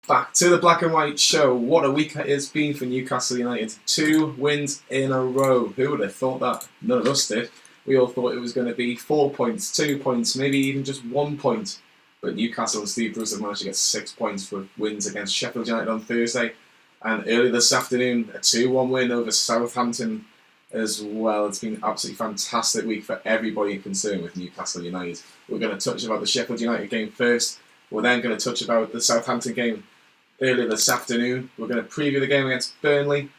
Back to the Black and White Show. What a week it has been for Newcastle United. 2 wins in a row. Who would have thought that? None of us did. We all thought it was going to be 4 points, 2 points, maybe even just 1 point. But Newcastle and Steve Bruce have managed to get 6 points for wins against Sheffield United on Thursday. And earlier this afternoon, a 2-1 win over Southampton as well. It's been an absolutely fantastic week for everybody concerned with Newcastle United. We're going to touch about the Sheffield United game first. We're then going to touch about the Southampton game earlier this afternoon. We're going to preview the game against Burnley.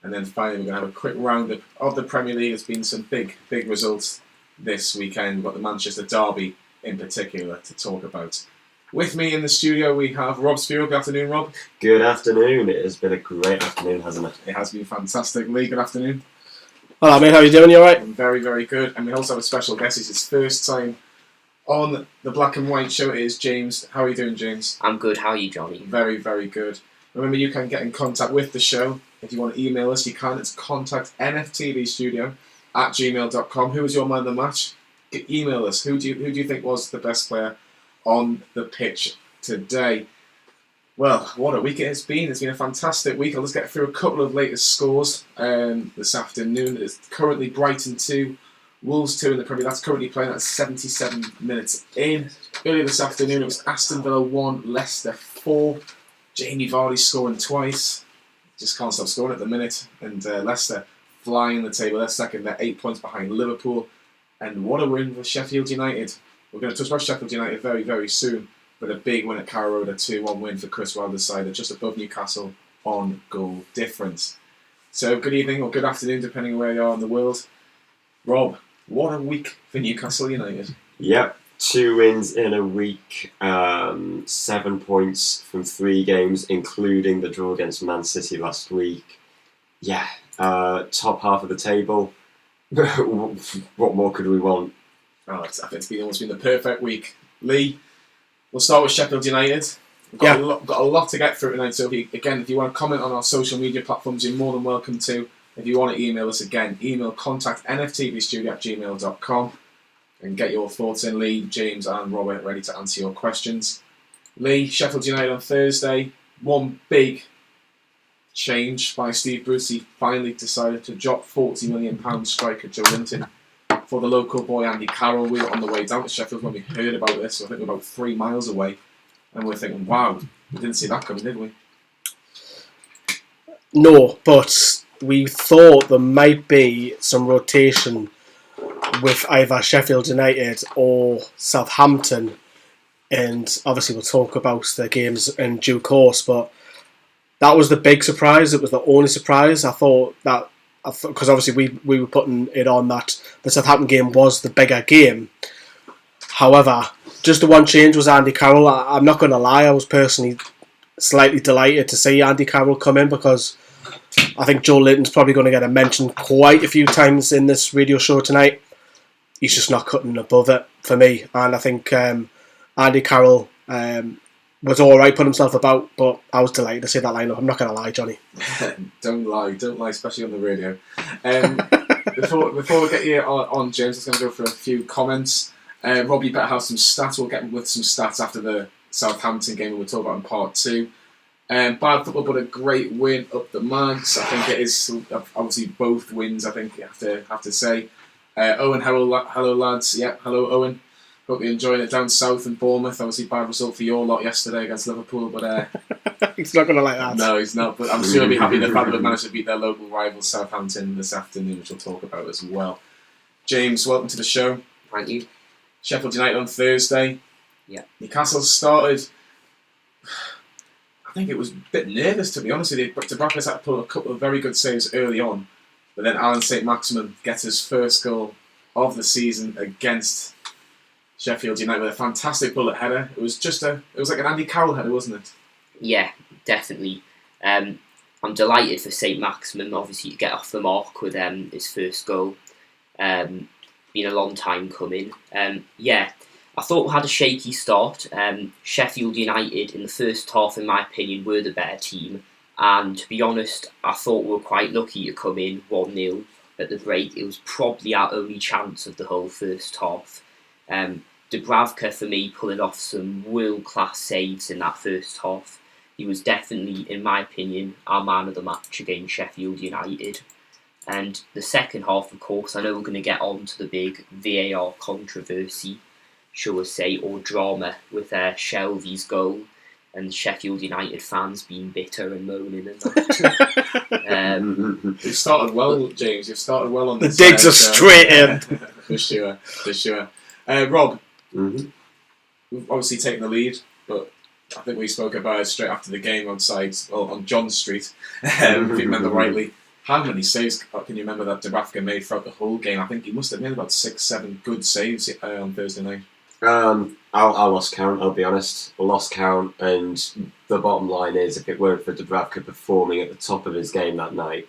And then finally, we're going to have a quick roundup of the Premier League. There's been some big results this weekend. We've got the Manchester Derby in particular to talk about. With me in the studio, we have Rob Spiro. Good afternoon, Rob. Good afternoon. It has been a great afternoon, hasn't it? It has been fantastic. Lee, good afternoon. Hello, mate. How are you doing? You alright? I'm very, very good. And we also have a special guest. It's his first time on the Black and White Show. It is James. How are you doing, James? I'm good. How are you, Johnny? Very, very good. Remember, you can get in contact with the show. If you want to email us, you can. It's contactnftvstudio@gmail.com. Who was your man of the match? Email us. Who do you think was the best player on the pitch today? Well, what a week it has been. It's been a fantastic week. I'll just get through a couple of latest scores this afternoon. It's currently Brighton 2, Wolves 2 in the Premier League. That's currently playing at 77 minutes in. Earlier this afternoon, it was Aston Villa 1, Leicester 4. Jamie Vardy scoring twice. Just can't stop scoring at the minute. And Leicester flying the table. They're second. They're 8 points behind Liverpool. And what a win for Sheffield United. We're going to touch about Sheffield United very, very soon. But a big win at Carrow Road, a 2-1 win for Chris Wilder's side. They're just above Newcastle on goal difference. So good evening or good afternoon, depending on where you are in the world. Rob, what a week for Newcastle United. Yep, 2 wins in a week, 7 points from 3 games, including the draw against Man City last week. Yeah, top half of the table. What more could we want? Oh, I think it's almost been the perfect week. Lee, we'll start with Sheffield United. We've got a lot to get through tonight, so if you want to comment on our social media platforms, you're more than welcome to. If you want to email us again, email contactnftvstudio@gmail.com and get your thoughts in. Lee, James and Robert ready to answer your questions. Lee, Sheffield United on Thursday, one big change by Steve Bruce. He finally decided to drop £40 million striker Joe Linton for the local boy Andy Carroll. We were on the way down to Sheffield when we heard about this. I think we were about 3 miles away. And we're thinking, wow, we didn't see that coming, did we? No, but we thought there might be some rotation with either Sheffield United or Southampton. And obviously we'll talk about the games in due course, but that was the big surprise. It was the only surprise. I thought that, because obviously we were putting it on that the Southampton game was the bigger game. However, just the one change was Andy Carroll. I'm not going to lie, I was personally slightly delighted to see Andy Carroll come in, because I think Joe Linton's probably going to get a mention quite a few times in this radio show tonight. He's just not cutting above it for me. And I think Andy Carroll was alright, put himself about, but I was delighted to see that lineup. I'm not going to lie, Johnny. Don't lie, especially on the radio. Before we get you on James, I'm going to go for a few comments. Rob, you better have some stats. We'll get with some stats after the Southampton game we'll talk about in part 2. Bad football, but a great win up the Mags. I think it is obviously both wins, I think you have to say. Owen, hello lads. Yeah, hello Owen. Hope you're enjoying it down south in Bournemouth. Obviously bad result for your lot yesterday against Liverpool, but he's not going to like that. No, he's not, but I'm sure he'll be happy the fact that they've managed to beat their local rival Southampton this afternoon, which we'll talk about as well. James, welcome to the show. Thank you. Sheffield United on Thursday. Yeah. Newcastle started, I think it was a bit nervous, to be honest with you. Dubravka's had to pull a couple of very good saves early on, but then saint-maximin gets his first goal of the season against Sheffield United with a fantastic bullet header. It was like an Andy Carroll header, wasn't it? Yeah, definitely. I'm delighted for saint-maximin, obviously, to get off the mark with his first goal. Been a long time coming. I thought we had a shaky start. Sheffield United in the first half, in my opinion, were the better team. And to be honest, I thought we were quite lucky to come in 1-0 at the break. It was probably our only chance of the whole first half. Dubravka, for me, pulling off some world-class saves in that first half. he was definitely, in my opinion, our man of the match against Sheffield United. And the second half, of course, I know we're going to get on to the big VAR controversy, shall we say, or drama with Shelvey's goal and Sheffield United fans being bitter and moaning and that. You've started well, James. You've started well on this. The digs are straight in. For sure. Rob, Mm-hmm. we've obviously taken the lead, but I think we spoke about it straight after the game on John Street, if you remember rightly. How many saves can you remember that Dubravka made throughout the whole game? I think he must have made about 6-7 good saves on Thursday night. I lost count, I'll be honest. I lost count, and the bottom line is, if it weren't for Dubravka performing at the top of his game that night,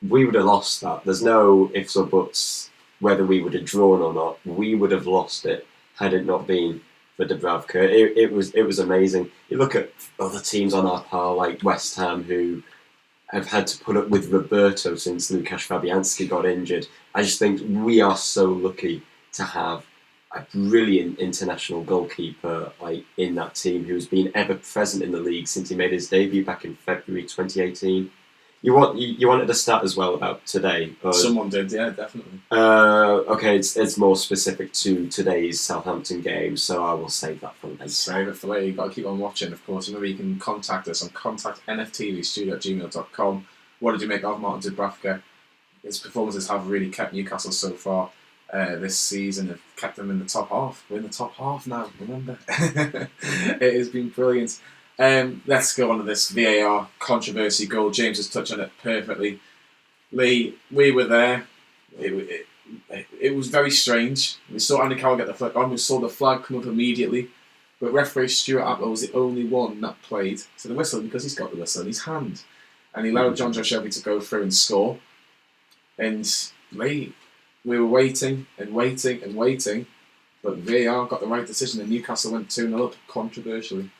we would have lost that. There's no ifs or buts whether we would have drawn or not. We would have lost it had it not been for Dubravka. It was amazing. You look at other teams on our par, like West Ham, who have had to put up with Roberto since Lukasz Fabianski got injured. I just think we are so lucky to have a brilliant international goalkeeper in that team who's been ever present in the league since he made his debut back in February 2018. You wanted a stat as well about today? Someone did, yeah, definitely. Okay, it's more specific to today's Southampton game, so I will save that for later. Save it for later. You've got to keep on watching, of course. Remember, you can contact us on contactnftvstudio@gmail.com. What did you make of Martin Dubravka? His performances have really kept Newcastle so far this season. Have kept them in the top half. We're in the top half now, remember? It has been brilliant. Let's go on to this VAR controversy goal. James has touched on it perfectly. Lee, we were there. It was very strange. We saw Andy Carroll get the flag on. We saw the flag come up immediately. But referee Stuart Atwell was the only one that played to the whistle because he's got the whistle in his hand. And he allowed John Joe Shelby to go through and score. And Lee, we were waiting and waiting and waiting. But VAR got the right decision and Newcastle went 2-0 up controversially.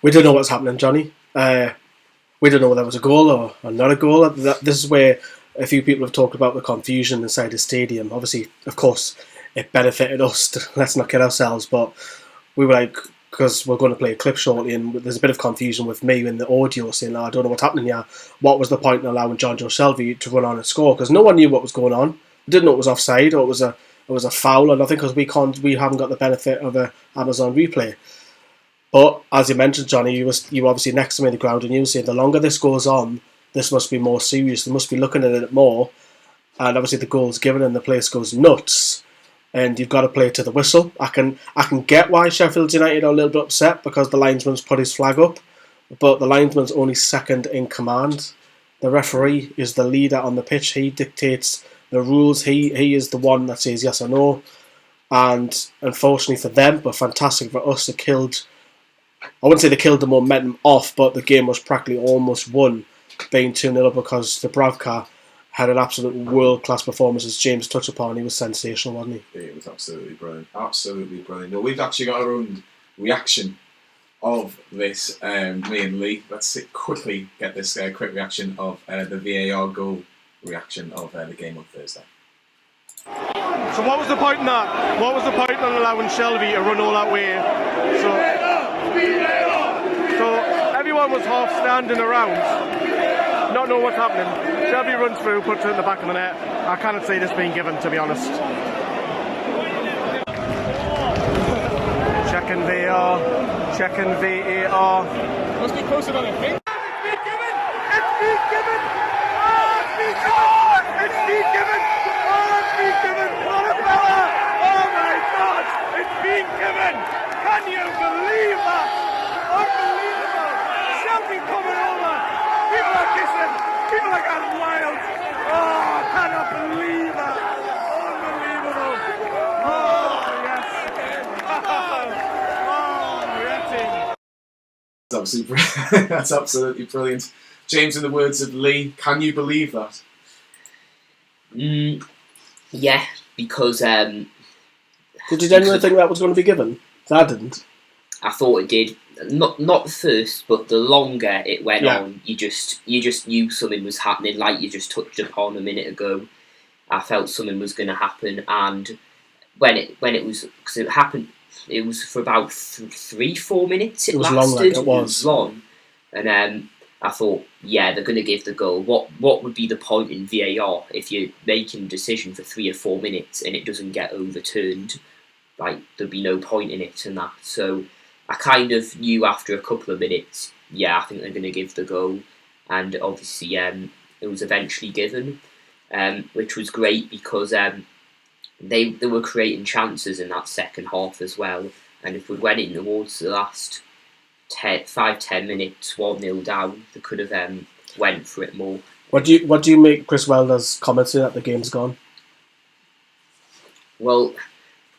We don't know what's happening, Johnny. We don't know whether it was a goal or not a goal. This is where a few people have talked about the confusion inside the stadium. Obviously, of course, it benefited us. Let's not kid ourselves. But we were like, because we're going to play a clip shortly, and there's a bit of confusion with me in the audio saying, I don't know what's happening here. What was the point in allowing John Joe Shelby to run on and score? Because no one knew what was going on. We didn't know it was offside or it was a foul or nothing because we haven't got the benefit of a Amazon replay. But as you mentioned, Johnny, you were obviously next to me on the ground, and you were saying the longer this goes on, this must be more serious. They must be looking at it more. And obviously the goal's given and the place goes nuts. And you've got to play to the whistle. I can get why Sheffield United are a little bit upset because the linesman's put his flag up, but the linesman's only second in command. The referee is the leader on the pitch. He dictates the rules. He is the one that says yes or no. And unfortunately for them, but fantastic for us, I wouldn't say they killed the momentum off, but the game was practically almost won, being 2-0 because Dubravka had an absolute world-class performance, as James touched upon. He was sensational, wasn't he? It was absolutely brilliant. Absolutely brilliant. Well, we've actually got our own reaction of this, me and Lee. Let's quickly get this quick reaction of the VAR goal reaction of the game on Thursday. So what was the point in that? What was the point in allowing Shelby to run all that way? So everyone was half standing around, not knowing what's happening. Shelby runs through, puts it in the back of the net. I cannot see this being given, to be honest. Checking VAR. Must be closer than I think. It's been given! Oh, it's been given! What a fella! Oh my God! It's been given! Can you believe that? Unbelievable! Shelby coming over! People are kissing! People are going wild! Oh, I cannot believe that! Unbelievable! Oh, yes! That's absolutely brilliant. James, in the words of Lee, can you believe that? Yeah, because Did you genuinely think that was going to be given? I didn't. I thought it did. Not the first, but the longer it went on, you just knew something was happening. Like you just touched upon a minute ago, I felt something was going to happen, and when it was, because it happened, it was for about 3-4 minutes. It was lasted. long, it was long, And I thought, yeah, they're going to give the goal. What would be the point in VAR if you're making a decision for 3 or 4 minutes and it doesn't get overturned? Like, there'd be no point in it and that. So I kind of knew after a couple of minutes, yeah, I think they're going to give the goal. And obviously it was eventually given, which was great because they were creating chances in that second half as well. And if we'd went in towards the last 5-10 minutes, 1-0 down, they could have went for it more. What do you make Chris Wilder's comments that the game's gone? Well,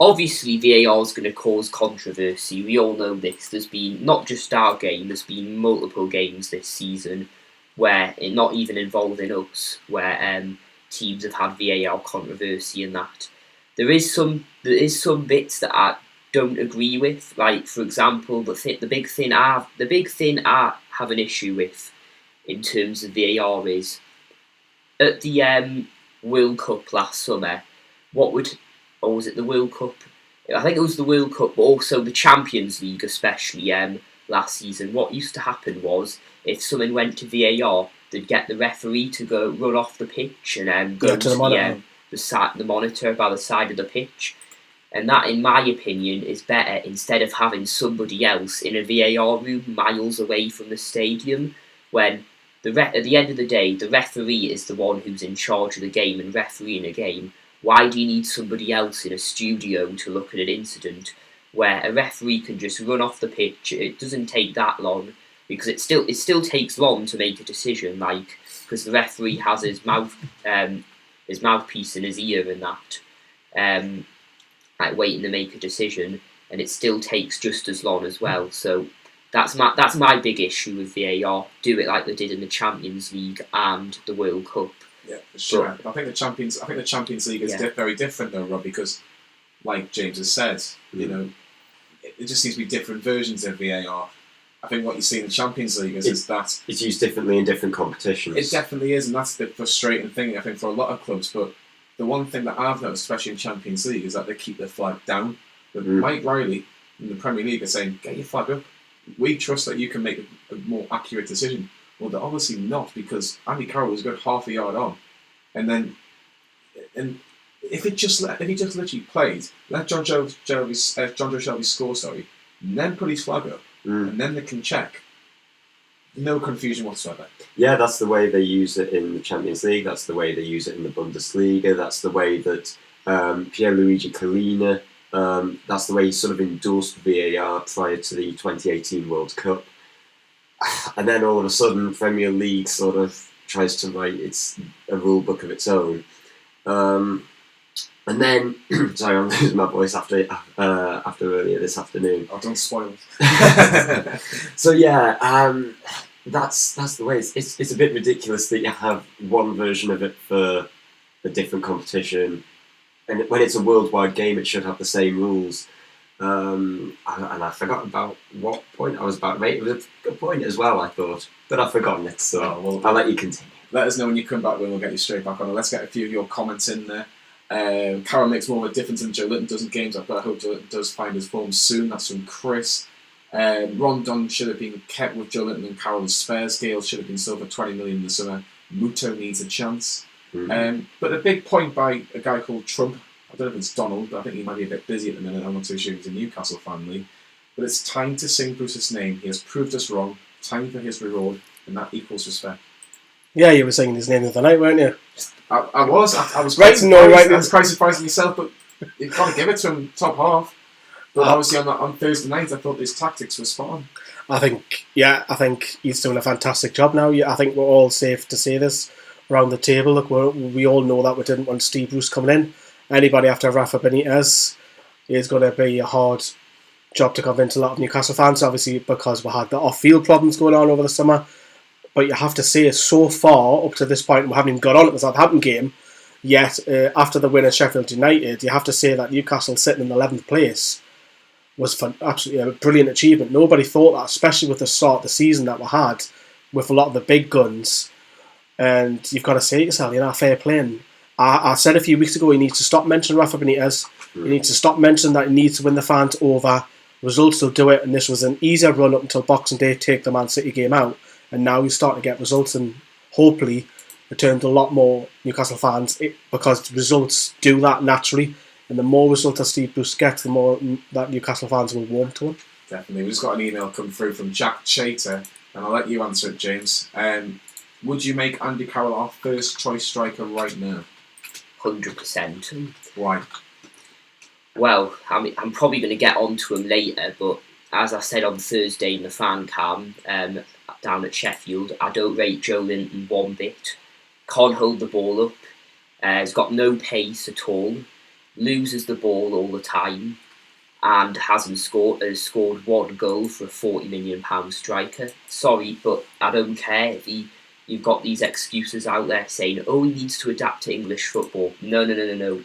obviously VAR is going to cause controversy. We all know this. There's been, not just our game, there's been multiple games this season where, not even involving us, where teams have had VAR controversy and that. There is some bits that I don't agree with. Like, for example, the big thing I have an issue with in terms of VAR is at the World Cup last summer. Or was it the World Cup? I think it was the World Cup, but also the Champions League, especially last season. What used to happen was if someone went to VAR, they'd get the referee to go run off the pitch and go to the monitor by the side of the pitch. And that, in my opinion, is better instead of having somebody else in a VAR room miles away from the stadium. When at the end of the day, the referee is the one who's in charge of the game and refereeing a game. Why do you need somebody else in a studio to look at an incident where a referee can just run off the pitch? It doesn't take that long because it still takes long to make a decision, like because the referee has his mouthpiece in his ear and that, like waiting to make a decision, and it still takes just as long as well. So that's my big issue with VAR. Do it like they did in the Champions League and the World Cup. Yeah, for sure. But I think the Champions League is very different though, Rob, because like James has said, you know, it just seems to be different versions of VAR. I think what you see in the Champions League is that it's used differently in different competitions. It definitely is, and that's the frustrating thing I think for a lot of clubs. But the one thing that I've noticed, especially in Champions League, is that they keep their flag down. But Mike Riley in the Premier League are saying, "Get your flag up. We trust that you can make a more accurate decision." Well, they're obviously not, because Andy Carroll was a good half a yard on, and if he just literally played, let John Joe Shelby score, and then put his flag up, and then they can check. No confusion whatsoever. Yeah, that's the way they use it in the Champions League. That's the way they use it in the Bundesliga. That's the way that Pierluigi Collina. That's the way he sort of endorsed VAR prior to the 2018 World Cup. And then all of a sudden, Premier League sort of tries to write a rule book of its own. And then, sorry, I'm losing my voice after earlier this afternoon. Oh, don't spoil it. So yeah, that's the way. It's a bit ridiculous that you have one version of it for a different competition, and when it's a worldwide game, it should have the same rules. And I forgot about what point I was about to make. It was a good point as well, I thought, but I've forgotten it, so I'll let you continue. Let us know when you come back, when we'll get you straight back on it. Let's get a few of your comments in there. Carroll makes more of a difference than Joe Linton does in games, but I hope Joe Linton does find his form soon. That's from Chris. Rondon should have been kept with Joe Linton and Carroll as spares. Gale should have been sold for 20 million in the summer. Muto needs a chance. But a big point by a guy called Trump. I don't know if it's Donald, but I think he might be a bit busy at the minute. I'm not too sure he's a Newcastle family. But it's time to sing Bruce's name. He has proved us wrong. Time for his reward, and that equals respect. Yeah, you were singing his name the other night, weren't you? I was. I was right. I was quite surprised myself, but you've got to give it to him top half. But obviously on Thursday night, I thought his tactics were spot on. I think he's doing a fantastic job now. I think we're all safe to say this around the table. Look, we all know that we didn't want Steve Bruce coming in. Anybody after Rafa Benitez is going to be a hard job to convince a lot of Newcastle fans, obviously, because we had the off-field problems going on over the summer. But you have to say, so far, up to this point, we haven't even got on at the Southampton game yet. After the win at Sheffield United, you have to say that Newcastle sitting in 11th place was absolutely a brilliant achievement. Nobody thought that, especially with the start of the season that we had, with a lot of the big guns. And you've got to say to yourself, fair play. And I said a few weeks ago, he needs to stop mentioning Rafa Benitez. He needs to stop mentioning that he needs to win the fans over. results will do it, and this was an easier run up until Boxing Day, take the Man City game out, and now you're starting to get results, and hopefully return to a lot more Newcastle fans, because results do that naturally, and the more results that Steve Bruce gets, the more that Newcastle fans will warm to him. Definitely. We just got an email come through from Jack Chater, and I'll let you answer it, James. Would you make Andy Carroll our first choice striker right now? 100%. Why? Well, I'm probably going to get onto him later, but as I said on Thursday in the fan cam down at Sheffield, I don't rate Joe Linton one bit. Can't hold the ball up. Has got no pace at all. Loses the ball all the time, and has scored one goal for a £40 million striker. Sorry, but I don't care if you've got these excuses out there saying, oh, he needs to adapt to English football. No.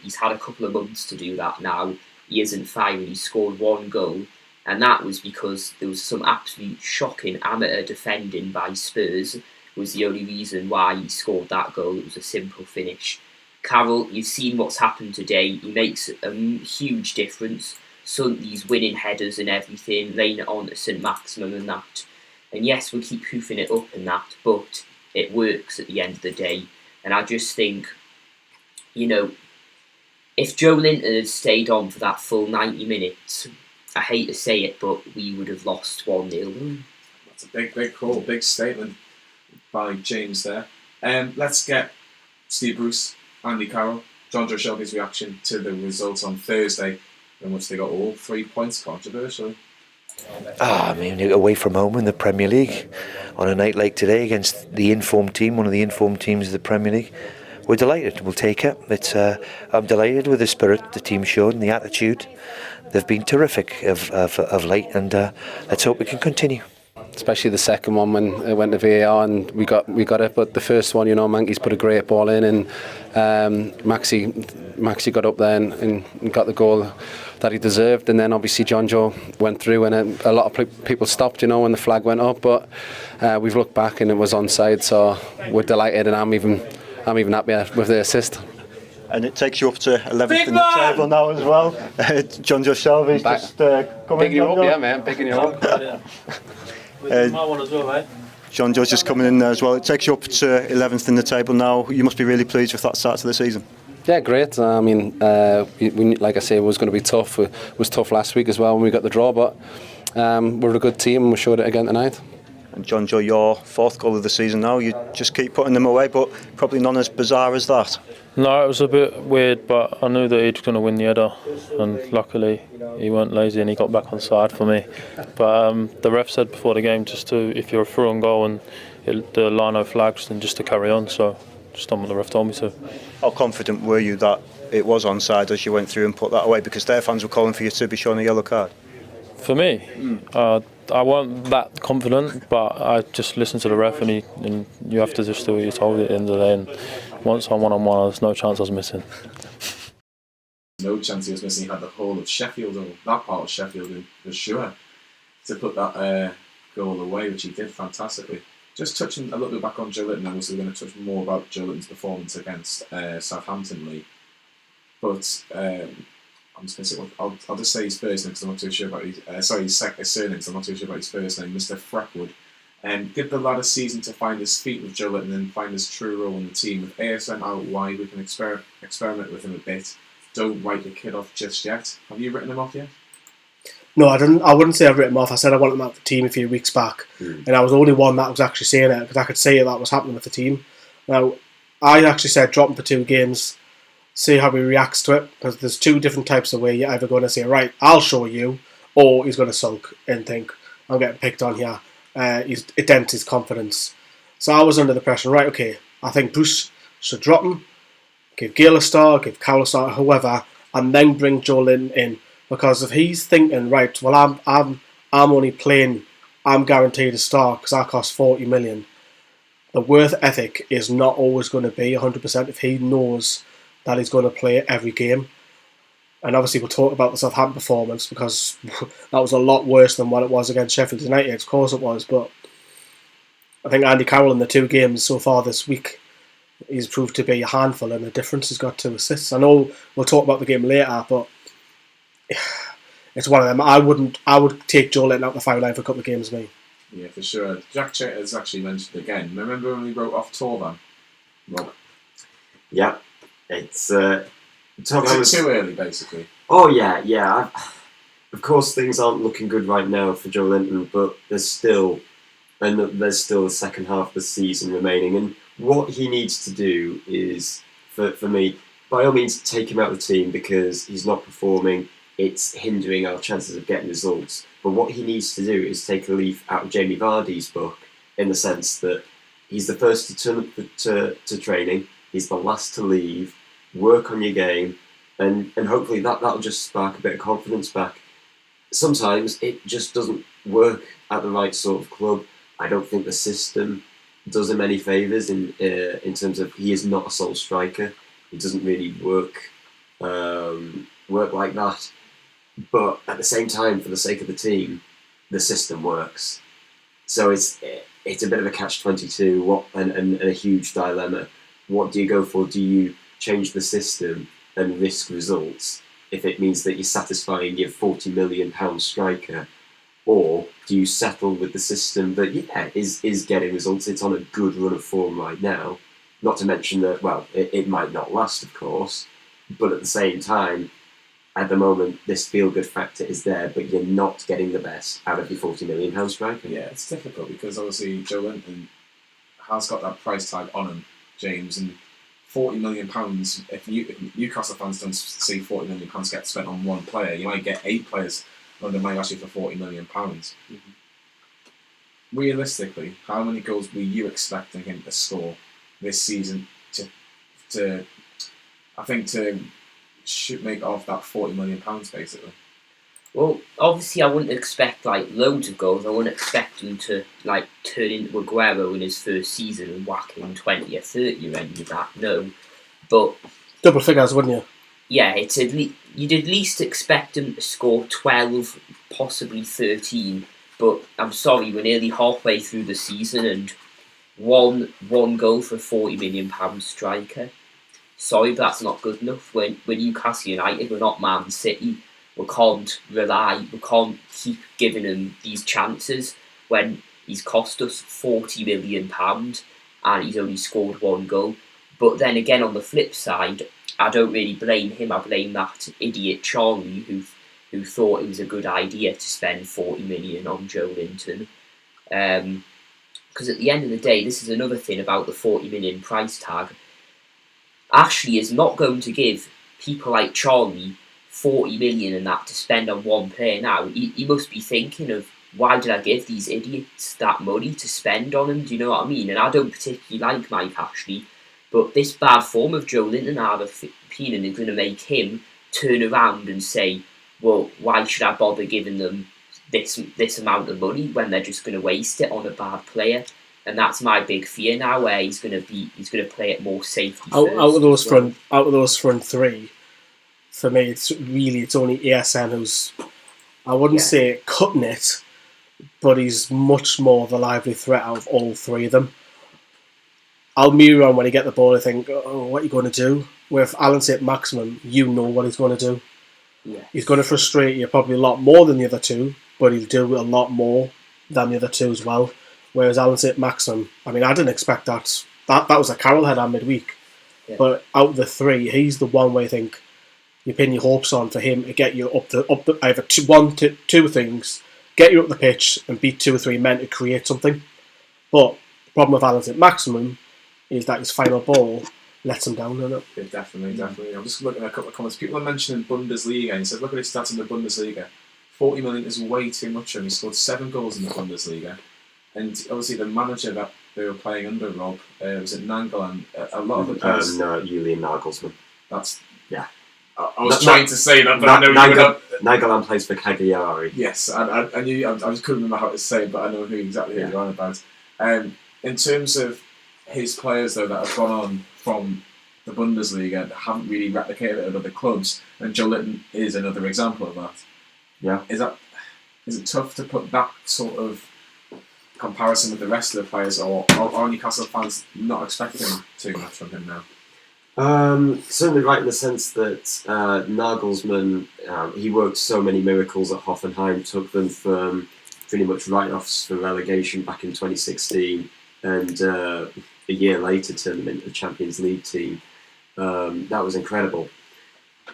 He's had a couple of months to do that now. He isn't firing. He scored one goal, and that was because there was some absolute shocking amateur defending by Spurs was the only reason why he scored that goal. It was a simple finish. Carroll, you've seen what's happened today. He makes a huge difference. He's winning headers and everything, laying it on to Saint-Maximin and that. And yes, we'll keep hoofing it up and that, but it works at the end of the day. And I just think, if Joe Linton had stayed on for that full 90 minutes, I hate to say it, but we would have lost 1-0. That's a big call, big statement by James there. Let's get Steve Bruce, Andy Carroll, John Joe Shelby's reaction to the results on Thursday, in which they got all 3 points, controversially. Away from home in the Premier League on a night like today against the informed team, one of the informed teams of the Premier League. We're delighted. We'll take it. I'm delighted with the spirit the team showed and the attitude. They've been terrific of late, and let's hope we can continue. Especially the second one when it went to VAR and we got it, but the first one, Mankey's put a great ball in, and Maxi got up there and got the goal that he deserved, and then obviously John Joe went through, and a lot of people stopped, when the flag went up, but we've looked back and it was onside, so we're delighted, and I'm even happier with the assist. And it takes you up to 11th in the table now as well. John Joe Shelby's just coming. Bigging you up, yeah, man. Bigging you up. My one as well, mate. John Joe's just coming in there as well. It takes you up to 11th in the table now. You must be really pleased with that start to the season. Yeah, great. We, like I say, it was going to be tough. It was tough last week as well when we got the draw, but we're a good team and we showed it again tonight. And John Joe, your fourth goal of the season now. You just keep putting them away, but probably none as bizarre as that. No, it was a bit weird, but I knew that he was going to win the header, and luckily he weren't lazy and he got back on side for me. But the ref said before the game if you're through on goal and the lino flags, then just to carry on. So just done what the ref told me to. How confident were you that it was onside as you went through and put that away? Because their fans were calling for you to be shown a yellow card. For me, I wasn't that confident, but I just listened to the ref, and you have to just do what you're told at the end of the day. And once I'm one-on-one, there's no chance I was missing. No chance he was missing. He had the whole of Sheffield, or that part of Sheffield, for sure, to put that goal away, which he did fantastically. Just touching a little bit back on Joe Linton, obviously we're going to touch more about Joe Linton's performance against Southampton League. But I'm just going to say, I'll just say his first name because I'm not too sure about his surname because I'm not too sure about his first name, Mr. Freckwood. Give the lad a season to find his feet with Joe Linton and find his true role in the team. With ASM out wide, we can experiment with him a bit. Don't write the kid off just yet. Have you written him off yet? No, I didn't. I wouldn't say I've written him off. I said I wanted him out of the team a few weeks back, and I was the only one that was actually saying it because I could say that was happening with the team. Now, I actually said drop him for 2 games, see how he reacts to it, because there's 2 different types of way. You're either going to say, right, I'll show you, or he's going to sulk and think, I'm getting picked on here. It dents his confidence. So I was under the pressure, right, okay, I think Bruce should drop him, give Gale a start, give Cowell a start, whoever, and then bring Joe Linton in. Because if he's thinking, right, well, I'm only playing, I'm guaranteed a start because I cost 40 million, the worth ethic is not always going to be 100% if he knows that he's going to play every game. And obviously we'll talk about the Southampton performance because that was a lot worse than what it was against Sheffield United. Of course it was, but I think Andy Carroll in the 2 games so far this week, he's proved to be a handful, and the difference he's got 2 assists. I know we'll talk about the game later, but it's one of them. I would take Joe Linton out the five line for a couple of games, me. Yeah, for sure. Jack Chater has actually mentioned again. Remember when we wrote off Torvan? Rob? Yeah, it's Is it too early, basically? Oh yeah. Of course, things aren't looking good right now for Joe Linton, but there's still the second half of the season remaining, and what he needs to do is, for me, by all means, take him out of the team because he's not performing. It's hindering our chances of getting results. But what he needs to do is take a leaf out of Jamie Vardy's book, in the sense that he's the first to turn up to training, he's the last to leave, work on your game, and hopefully that'll just spark a bit of confidence back. Sometimes it just doesn't work at the right sort of club. I don't think the system does him any favours in terms of he is not a sole striker. He doesn't really work like that. But at the same time, for the sake of the team, the system works. So it's a bit of a catch-22 and a huge dilemma. What do you go for? Do you change the system and risk results if it means that you're satisfying your £40 million striker? Or do you settle with the system that, is getting results? It's on a good run of form right now. Not to mention that, well, it might not last, of course. But at the same time, at the moment, this feel-good factor is there, but you're not getting the best out of your £40 million striker. Yeah, it's difficult because obviously Joe Linton has got that price tag on him, James, and £40 million. If Newcastle fans don't see £40 million get spent on one player, you might get 8 players under my actually for £40 million. Mm-hmm. Realistically, how many goals were you expecting him to score this season to should make off that £40 million basically? Well, obviously I wouldn't expect loads of goals. I wouldn't expect him to turn into Aguero in his first season and whack in 20 or 30 or any of that. No, but double figures, wouldn't you? Yeah, you'd at least expect him to score 12, possibly 13. But I'm sorry, we're nearly halfway through the season and one goal for a £40 million striker. Sorry, but that's not good enough. We're Newcastle United, we're not Man City. We can't keep giving him these chances when he's cost us £40 million and he's only scored 1 goal. But then again, on the flip side, I don't really blame him. I blame that idiot Charlie who thought it was a good idea to spend £40 million on Joe Linton. Because at the end of the day, this is another thing about the £40 million price tag. Ashley is not going to give people like Charlie £40 million and that to spend on one player now. He must be thinking of, why did I give these idiots that money to spend on him? Do you know what I mean? And I don't particularly like Mike Ashley, but this bad form of Joe Linton, I have a opinion, is going to make him turn around and say, well, why should I bother giving them this amount of money when they're just going to waste it on a bad player? And that's my big fear now, where he's going to play it more safety first. Out of those front three, for me, it's only ASN who's, I wouldn't say cutting it, but he's much more of a lively threat out of all three of them. Almiron, when he get the ball, I think, oh, what are you going to do? With Alan saint-maximin, you know what he's going to do. Yeah. He's going to frustrate you probably a lot more than the other two, but he'll do a lot more than the other two as well. Whereas Alan saint-maximin, I mean, I didn't expect that. That was a Carroll header midweek. Yeah. But out of the three, he's the one where I think you pin your hopes on for him to get you up the either two things, get you up the pitch and beat 2 or 3 men to create something. But the problem with Alan saint-maximin is that his final ball lets him down, doesn't it? Yeah, definitely. I'm just looking at a couple of comments. People are mentioning Bundesliga, and he said, look at his stats in the Bundesliga. 40 million is way too much, and he scored 7 goals in the Bundesliga. And obviously the manager that they were playing under, Rob, was it Nangolan? A lot of the players... No, Julian Nagelsmann. That's... Yeah. I was trying to say that, but I know you were not... Nangolan plays for Cagliari. Yes, I knew... I just couldn't remember how to say it, but I know exactly who you're on about. In terms of his players, though, that have gone on from the Bundesliga that haven't really replicated it at other clubs, and Joe Linton is another example of that. Yeah. Is it tough to put that sort of comparison with the rest of the players, or are Newcastle fans not expecting too much from him now? Certainly right in the sense that Nagelsmann, he worked so many miracles at Hoffenheim, took them from pretty much write-offs for relegation back in 2016, and a year later turned them into a Champions League team. That was incredible.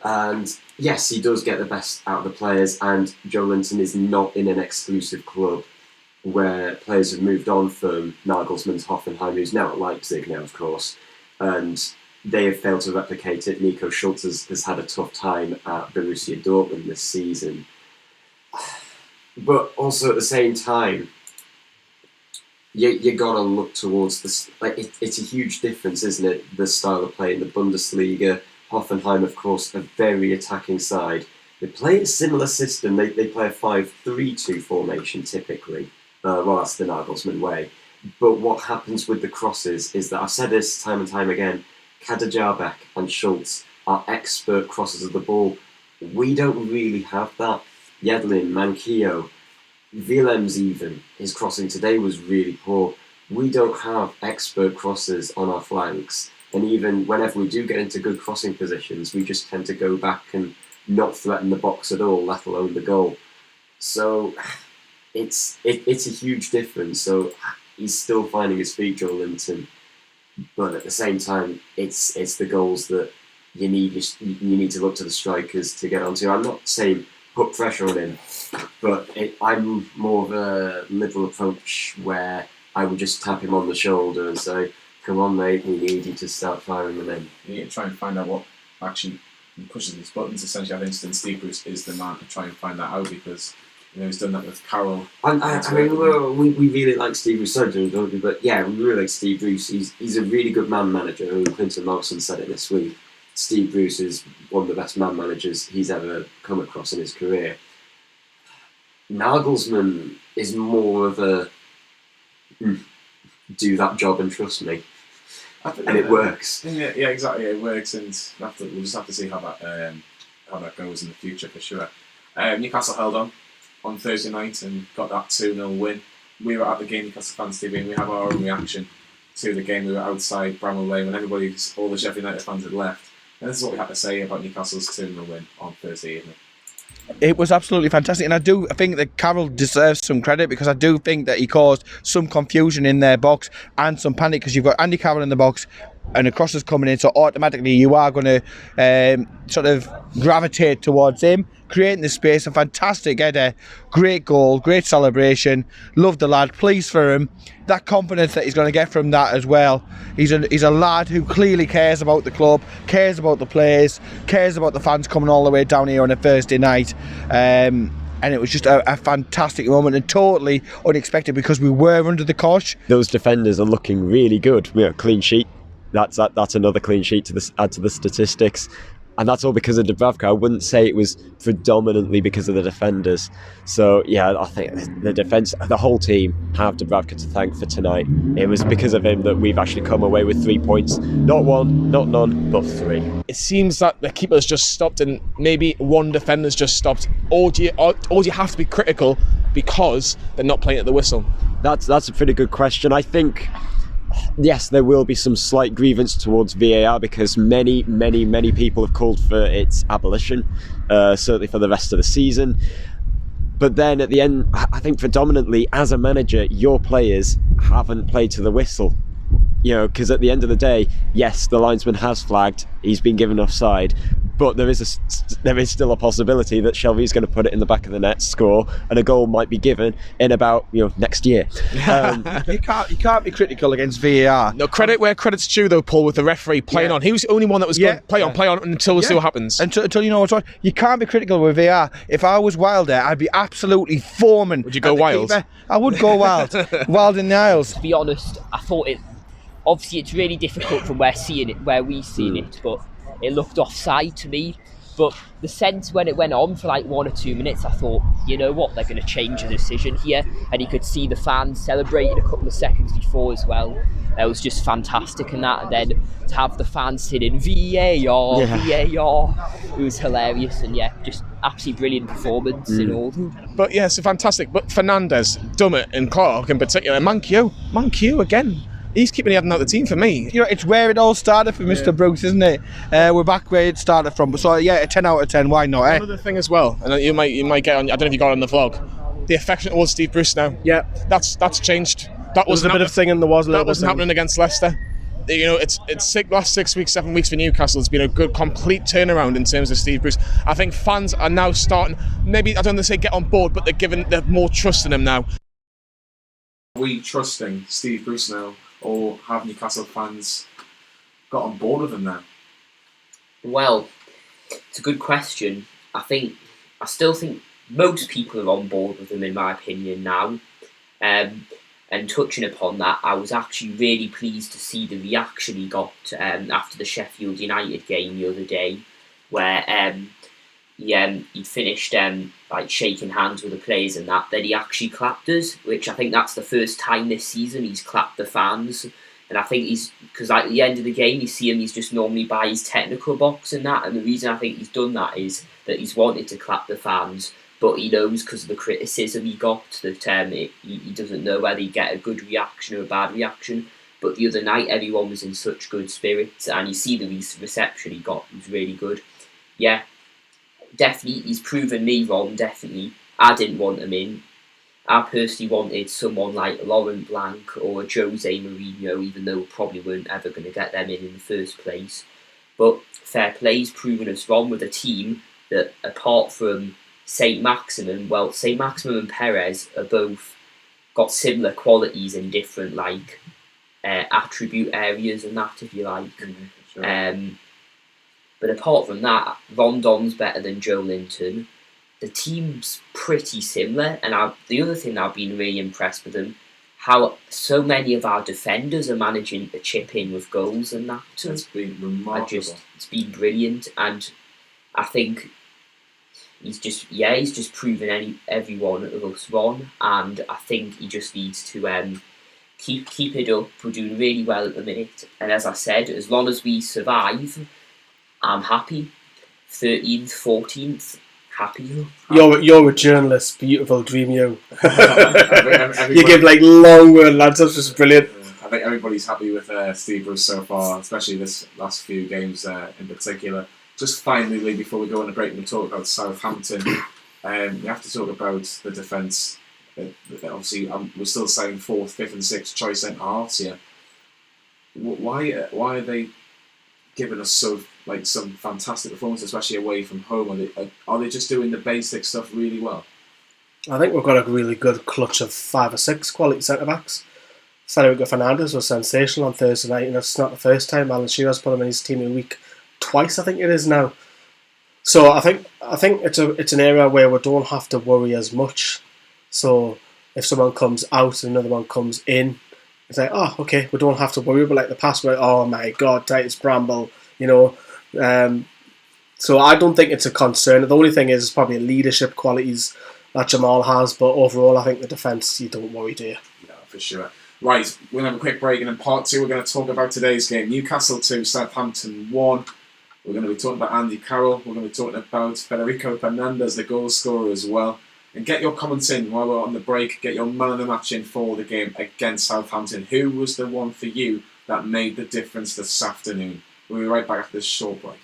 And yes, he does get the best out of the players, and Joe Linton is not in an exclusive club where players have moved on from Nagelsmann's Hoffenheim, who's now at Leipzig now, of course, and they have failed to replicate it. Nico Schulz has had a tough time at Borussia Dortmund this season. But also at the same time, you got to look towards this. It's a huge difference, isn't it? The style of play in the Bundesliga. Hoffenheim, of course, a very attacking side. They play a similar system. They play a 5-3-2 formation typically. Well, that's the Nagelsmann way. But what happens with the crosses is that, I've said this time and time again, Kaderabek and Schultz are expert crossers of the ball. We don't really have that. Yedlin, Manquillo, Willems even, his crossing today was really poor. We don't have expert crossers on our flanks. And even whenever we do get into good crossing positions, we just tend to go back and not threaten the box at all, let alone the goal. So it's a huge difference. So he's still finding his feet, Joe Linton. But at the same time, it's the goals that you need to look to the strikers to get onto. I'm not saying put pressure on him, but I'm more of a liberal approach where I would just tap him on the shoulder and say, "Come on, mate, we need you to start firing them in." You need to try and find out what actually pushes these buttons. Essentially, I think Steve Bruce is the man to try and find that out, because he's done that with Carroll. I mean, we really like Steve Bruce, don't we? But yeah, we really like Steve Bruce. He's a really good man manager. And Clinton Morrison said it this week. Steve Bruce is one of the best man managers he's ever come across in his career. Nagelsmann is more of a do that job and trust me, and it works. Yeah, exactly. It works, and we'll just have to see how that goes in the future for sure. Newcastle held on Thursday night and got that 2-0 win. We were at the game, Newcastle Fans TV, and we have our own reaction to the game. We were outside Bramall Lane when all the Sheffield United fans had left. And this is what we had to say about Newcastle's 2-0 win on Thursday evening. It was absolutely fantastic, and I think that Carroll deserves some credit, because I do think that he caused some confusion in their box and some panic, because you've got Andy Carroll in the box and the crosses coming in, so automatically you are going to sort of gravitate towards him, creating the space. A fantastic header, great goal, great celebration. Love the lad, pleased for him. That confidence that he's going to get from that as well. He's a lad who clearly cares about the club, cares about the players, cares about the fans coming all the way down here on a Thursday night. And it was just a fantastic moment and totally unexpected, because we were under the cosh. Those defenders are looking really good. Clean sheet. That's another clean sheet to add to the statistics. And that's all because of Dubravka. I wouldn't say it was predominantly because of the defenders. So, yeah, I think the defence, the whole team have Dubravka to thank for tonight. It was because of him that we've actually come away with 3 points. Not one, not none, but 3. It seems that the keeper's just stopped and maybe one defender's just stopped. Or do you have to be critical because they're not playing at the whistle? That's a pretty good question. I think, yes, there will be some slight grievance towards VAR, because many people have called for its abolition, certainly for the rest of the season. But then at the end, I think predominantly as a manager, your players haven't played to the whistle. Because at the end of the day, yes, the linesman has flagged, he's been given offside, but there is still a possibility that Shelby's going to put it in the back of the net, score, and a goal might be given in about next year. You can't be critical against VAR. No, credit where credit's due, though, Paul, with the referee playing on. He was the only one that was going play on until we see what happens. Until you know what's right. You can't be critical with VAR. If I was Wilder, I'd be absolutely foaming. Would you go wild? I would go wild. Wild in the aisles. To be honest, I thought it. Obviously, it's really difficult from where we've seen it, but it looked offside to me. But the sense when it went on for like 1 or 2 minutes, I thought, you know what, they're going to change the decision here. And you could see the fans celebrating a couple of seconds before as well. It was just fantastic, and then to have the fans singing VAR, VAR, it was hilarious, and just absolutely brilliant performance in all. But yeah, so fantastic. But Fernandes, Dummett and Clark in particular, Manquillo again. he's keeping the head out the team for me. You know, it's where it all started for Mr. Brooks, isn't it? We're back where it started from. So yeah, a 10 out of 10. Why not? Eh? Another thing as well, and you might get on. I don't know if you got it on the vlog. The affection towards Steve Bruce now. Yeah, that's changed. That was a bit of singing. There was a little that wasn't happening against Leicester. You know, it's last 6 weeks, 7 weeks for Newcastle. It's been a good, complete turnaround in terms of Steve Bruce. I think fans are now starting. Maybe I don't want to say get on board, but they're more trust in him now. Are we trusting Steve Bruce now, or have Newcastle fans got on board with him now? Well, it's a good question. I still think most people are on board with him, in my opinion, now. And touching upon that, I was actually really pleased to see the reaction he got after the Sheffield United game the other day, where he'd finished like shaking hands with the players and that. Then he actually clapped us, which I think that's the first time this season he's clapped the fans. And I think because at the end of the game you see him, he's just normally by his technical box and that. And the reason I think he's done that is that he's wanted to clap the fans. But he knows because of the criticism he got that he doesn't know whether he'd get a good reaction or a bad reaction. But the other night, everyone was in such good spirits, and you see the reception he got was really good. Yeah, definitely, he's proven me wrong, definitely. I didn't want him in. I personally wanted someone like Laurent Blanc or Jose Mourinho, even though we probably weren't ever going to get them in the first place. But fair play, he's proven us wrong with a team that, apart from Saint-Maximin, well, Saint-Maximin and Perez are both got similar qualities in different attribute areas and that, if you like. Sure. But apart from that, Rondon's better than Joe Linton. The team's pretty similar, and the other thing that I've been really impressed with them, how so many of our defenders are managing to chip in with goals and that. It's been remarkable. It's been brilliant, and I think he's just proven everyone of us wrong, and I think he just needs to keep it up. We're doing really well at the minute, and as I said, as long as we survive, I'm happy. 13th, 14th, happy. You're a journalist, beautiful, dream you. You give like long word answers, which is brilliant. I think everybody's happy with Steve Bruce so far, especially this last few games in particular. Just finally, before we go on a break and we talk about Southampton, we have to talk about the defence. Obviously, we're still saying 4th, 5th and 6th choice centre-halves here. Why are they giving us some fantastic performances, especially away from home? Are they just doing the basic stuff really well? I think we've got a really good clutch of 5 or 6 quality centre-backs. Federico Fernandez was sensational on Thursday night, and it's not the first time Alan Shearer's put him in his team in week twice, I think it is now. So I think it's an area where we don't have to worry as much. So if someone comes out and another one comes in, it's like, oh, okay, we don't have to worry about like the past where, oh my God, Titus Bramble, you know. So I don't think it's a concern. The only thing is probably leadership qualities that Jamal has, but overall I think the defence, you don't worry, do you? Yeah, for sure. Right, we'll have a quick break, and in part 2 we're going to talk about today's game. Newcastle 2, Southampton 1. We're going to be talking about Andy Carroll. We're going to be talking about Federico Fernandez, the goal scorer as well. And get your comments in while we're on the break. Get your man of the match in for the game against Southampton. Who was the one for you that made the difference this afternoon? We'll be right back after this short break.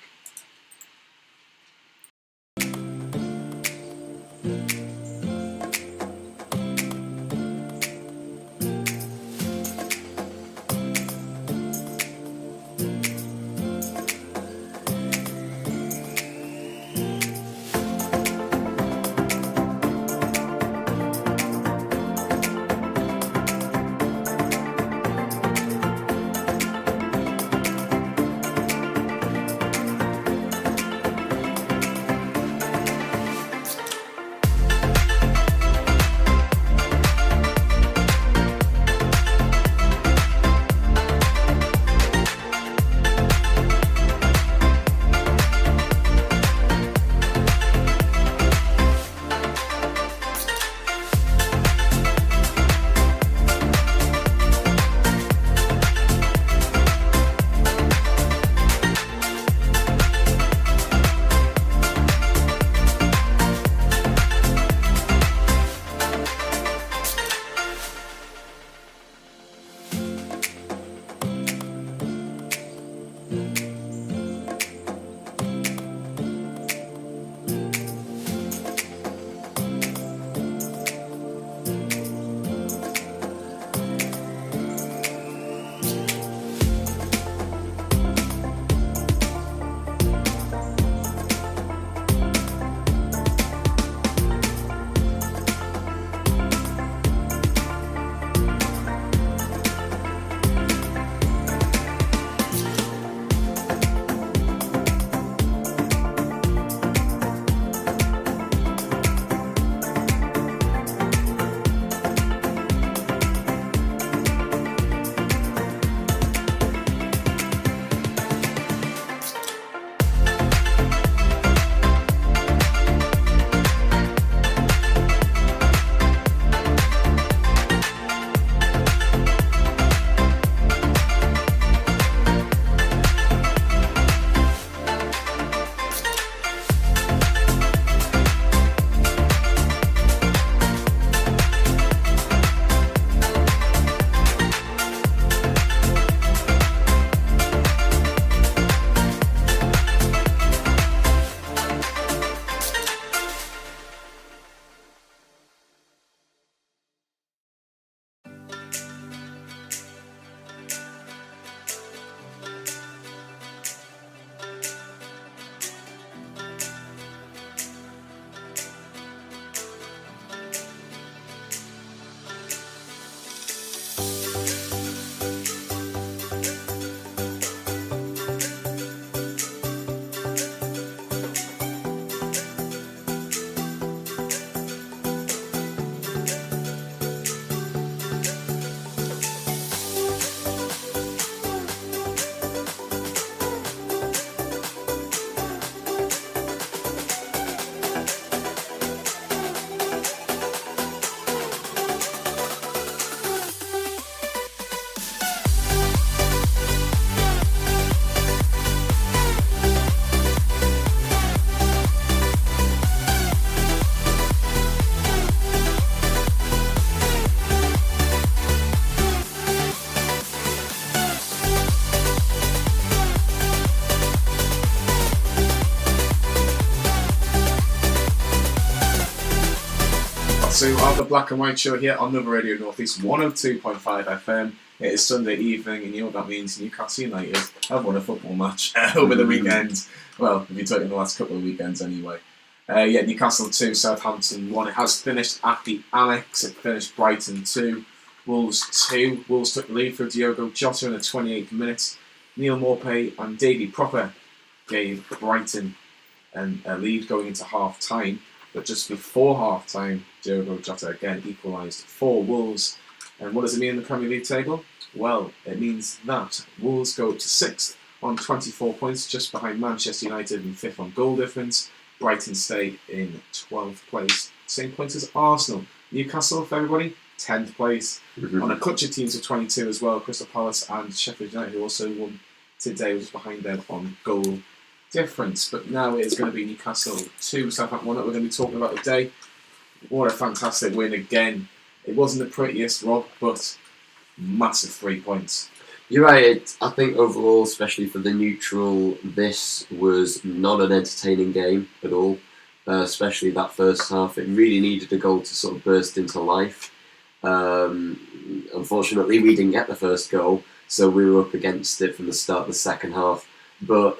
2 of the Black and White Show here on Nova Radio Northeast 102.5 FM. It is Sunday evening, and you know what that means. Newcastle United have won a football match over the weekend. Well, if you're talking the last couple of weekends anyway. Newcastle 2, Southampton 1. It has finished at the Annex. It finished Brighton 2, Wolves 2. Wolves took the lead through Diogo Jota in the 28th minute. Neil Maupay and Davy Proper gave Brighton a lead going into half-time. But just before half-time, Diogo Jota again equalised for Wolves. And what does it mean in the Premier League table? Well, it means that Wolves go up to 6th on 24 points, just behind Manchester United and 5th on goal difference. Brighton stay in 12th place, same points as Arsenal. Newcastle, for everybody, 10th place. On a clutch of teams of 22 as well, Crystal Palace and Sheffield United, who also won today, was behind them on goal difference. But now it is going to be Newcastle 2, Southampton 1 that we're going to be talking about today. What a fantastic win again. It wasn't the prettiest, Rob, but massive 3 points. You're right. I think overall, especially for the neutral, this was not an entertaining game at all. Especially that first half. It really needed a goal to sort of burst into life. Unfortunately, we didn't get the first goal, so we were up against it from the start of the second half. But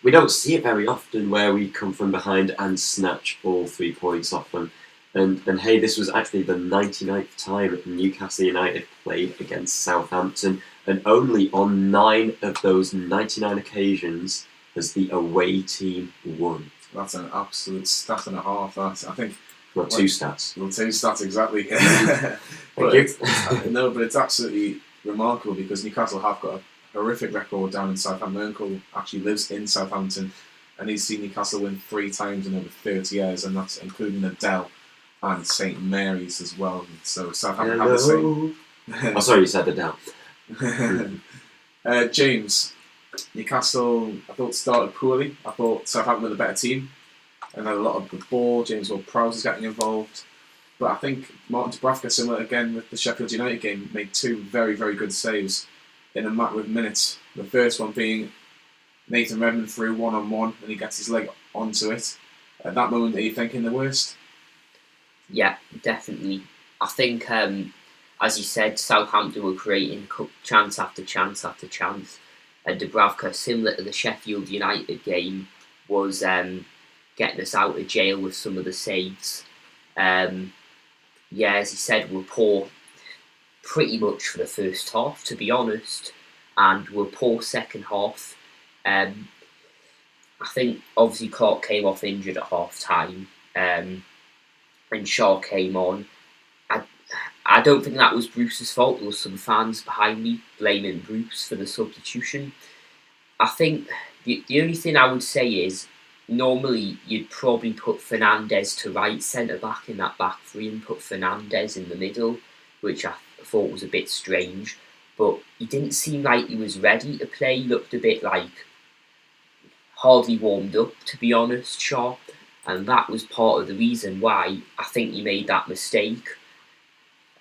we don't see it very often where we come from behind and snatch all 3 points off them. And hey, this was actually the 99th time Newcastle United played against Southampton, and only on 9 of those 99 occasions has the away team won. That's an absolute stat and a half. That I think. Well, 2 stats. Well, 2 stats exactly. Thank you. No, but it's absolutely remarkable because Newcastle have got a horrific record down in Southampton. My uncle actually lives in Southampton, and he's seen Newcastle win 3 times in over 30 years, and that's including Adele and St Mary's as well. So Southampton have the same. Oh, sorry, you said Adele. James, Newcastle, I thought started poorly. I thought Southampton were the better team and had a lot of good ball. James Ward-Prowse is getting involved. But I think Martin Dubravka, similar again with the Sheffield United game, made 2 very, very good saves in a matter of minutes. The first one being Nathan Redmond through one-on-one, and he gets his leg onto it. At that moment, are you thinking the worst? Yeah, definitely. I think, as you said, Southampton were creating chance after chance after chance. And Dubravka, similar to the Sheffield United game, was getting us out of jail with some of the saves. As he said, we're poor pretty much for the first half, to be honest, and we're poor second half. I think obviously Clark came off injured at half time, and Shaw came on. I don't think that was Bruce's fault. There was some fans behind me blaming Bruce for the substitution. I think the only thing I would say is normally you'd probably put Fernandes to right centre back in that back three and put Fernandes in the middle, which I thought was a bit strange. But he didn't seem like he was ready to play. He looked a bit like hardly warmed up, to be honest, Shaw. And that was part of the reason why I think he made that mistake.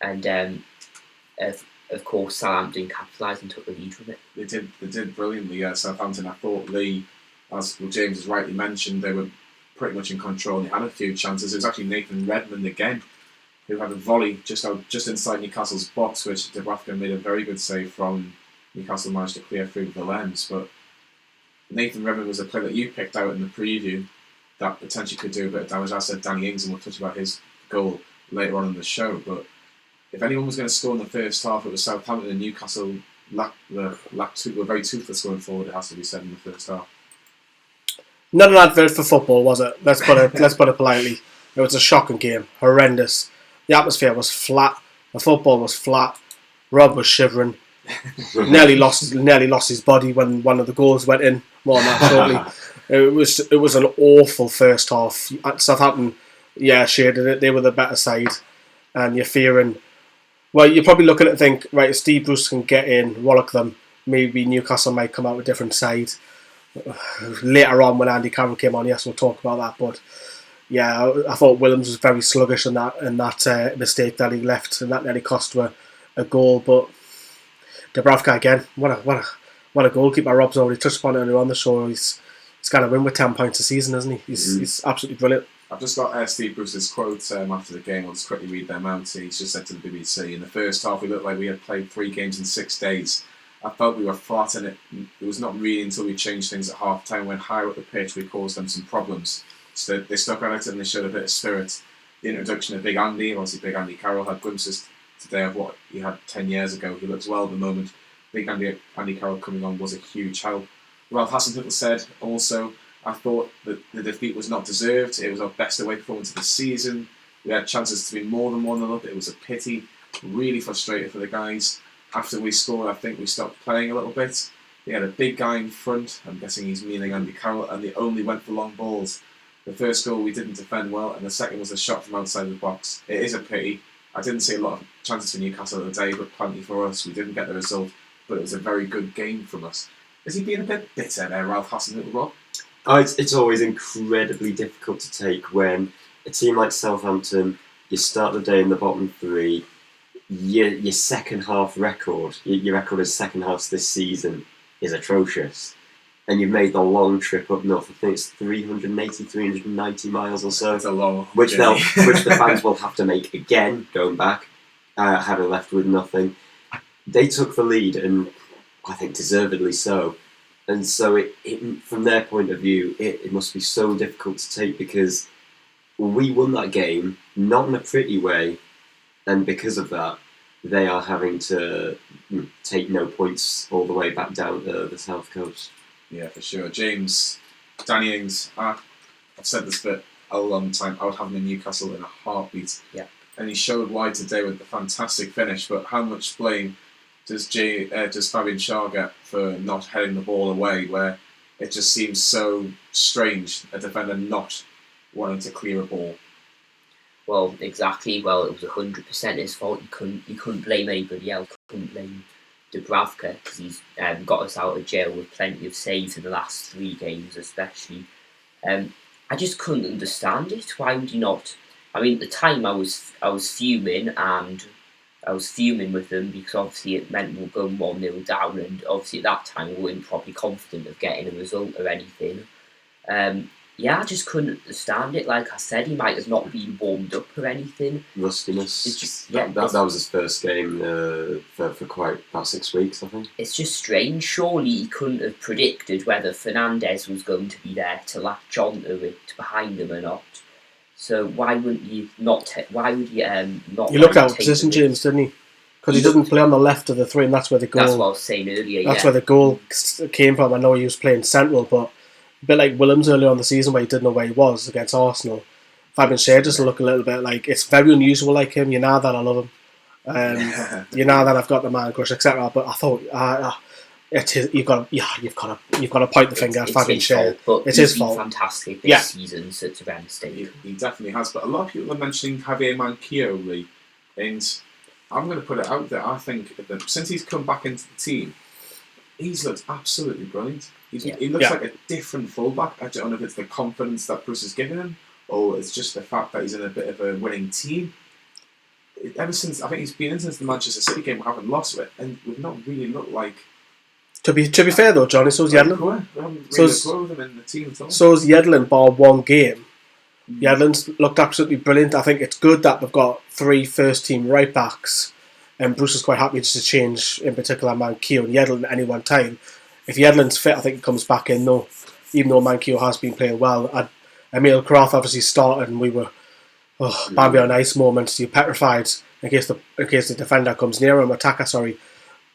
And of course, Southampton capitalised and took the lead from it. They did brilliantly. Southampton, I thought Lee, as James has rightly mentioned, they were pretty much in control. They had a few chances. It was actually Nathan Redmond again who had a volley just inside Newcastle's box, which Dubravka made a very good save from. Newcastle managed to clear through the lens, but Nathan Redmond was a player that you picked out in the preview that potentially could do a bit of damage. I said Danny Ings, and we'll touch about his goal later on in the show, but if anyone was going to score in the first half, it was Southampton, and Newcastle were very toothless going forward, it has to be said, in the first half. Not an advert for football, was it? Let's put it politely. It was a shocking game, horrendous. The atmosphere was flat. The football was flat. Rob was shivering. nearly lost his body when one of the goals went in. More than that, shortly. It was an awful first half. Southampton, shaded it. They were the better side, and you're fearing. Well, you probably look at it and think, right, if Steve Bruce can get in, rollock them, maybe Newcastle might come out with a different side. Later on, when Andy Carroll came on, yes, we'll talk about that. But yeah, I thought Williams was very sluggish in that mistake that he left, and that nearly cost him a goal. But Dubravka again, what a goalkeeper. Rob's already touched upon it earlier on the show. He's got to win with 10 points a season, isn't he? He's absolutely brilliant. I've just got Steve Bruce's quote after the game. I'll just quickly read them out. He's just said to the BBC, in the first half we looked like we had played 3 games in 6 days. I felt we were flat, and it was not really until we changed things at half time when higher up the pitch we caused them some problems. So they stuck at it and they showed a bit of spirit. The introduction of Big Andy, obviously Big Andy Carroll, had glimpses today of what he had 10 years ago. He looks well at the moment. Big Andy Carroll coming on was a huge help. Ralph Hasenhüttl said also, I thought that the defeat was not deserved. It was our best away performance of the season. We had chances to be more than 1-0 up. It was a pity. Really frustrated for the guys. After we scored, I think we stopped playing a little bit. They had a big guy in front. I'm guessing he's meaning Andy Carroll, and they only went for long balls. The first goal we didn't defend well, and the second was a shot from outside the box. It is a pity. I didn't see a lot of chances for Newcastle today, but plenty for us. We didn't get the result, but it was a very good game from us. Is he being a bit bitter there, Ralph Hasenhüttl, Rob? Oh, it's always incredibly difficult to take when a team like Southampton, you start the day in the bottom 3, your second half record, your record as second half this season is atrocious. And you've made the long trip up north. I think it's 390 miles or so. It's a long which journey. which the fans will have to make again, going back, having left with nothing. They took the lead, and I think deservedly so. And so it from their point of view, it must be so difficult to take because we won that game, not in a pretty way, and because of that, they are having to take no points all the way back down to the south coast. Yeah, for sure. James, Danny Ings, I've said this for a long time, I would have him in Newcastle in a heartbeat. Yeah. And he showed why today with the fantastic finish, but how much blame does Fabian Schär get for not heading the ball away, where it just seems so strange, a defender not wanting to clear a ball? Well, exactly. Well, it was 100% his fault. You couldn't blame anybody else. Couldn't blame Dubravka because he's got us out of jail with plenty of saves in the last 3 games, especially. I just couldn't understand it. Why would you not? I mean, at the time I was fuming, and I was fuming with them because obviously it meant we were going 1-0 down, and obviously at that time we weren't probably confident of getting a result or anything. I just couldn't understand it. Like I said, he might have not been warmed up or anything. Rustiness. That was his first game for quite about 6 weeks, I think. It's just strange. Surely he couldn't have predicted whether Fernandes was going to be there to latch onto it behind him or not. So why wouldn't you not? Why would you not? He looked out of position, James, didn't he? Because he doesn't play on the left of the 3, and that's where the goal. That's what I was saying earlier. That's where the goal came from. I know he was playing central, but a bit like Willems earlier on the season where he didn't know where he was against Arsenal. Fabian Schär doesn't look a little bit like, it's very unusual like him. You know that I love him. You know that I've got the man crush, etc. But I thought you've got to point the finger at Fabian Schär. It's his fault. Fantastic this season, so it's a bad mistake. He definitely has. But a lot of people are mentioning Javier Manquillo, Lee, and I'm going to put it out there. I think that since he's come back into the team, he's looked absolutely brilliant. He looks like a different fullback. I don't know if it's the confidence that Bruce has given him, or it's just the fact that he's in a bit of a winning team. Ever since, I think he's been in since the Manchester City game, we haven't lost it, and we've not really looked like. To be fair though, Johnny, so's Yedlin. We haven't really got him in the team at all. So's Yedlin, bar 1 game. Yedlin's looked absolutely brilliant. I think it's good that we've got 3 first-team right-backs, and Bruce is quite happy just to change, in particular, Manquillo and Yedlin at any one time. If Yedlin's fit, I think he comes back in, though. Even though Manquillo has been playing well. Emil Kraft obviously started, and we were Bambi on ice moments. You're petrified in case the defender comes near him, attacker, sorry.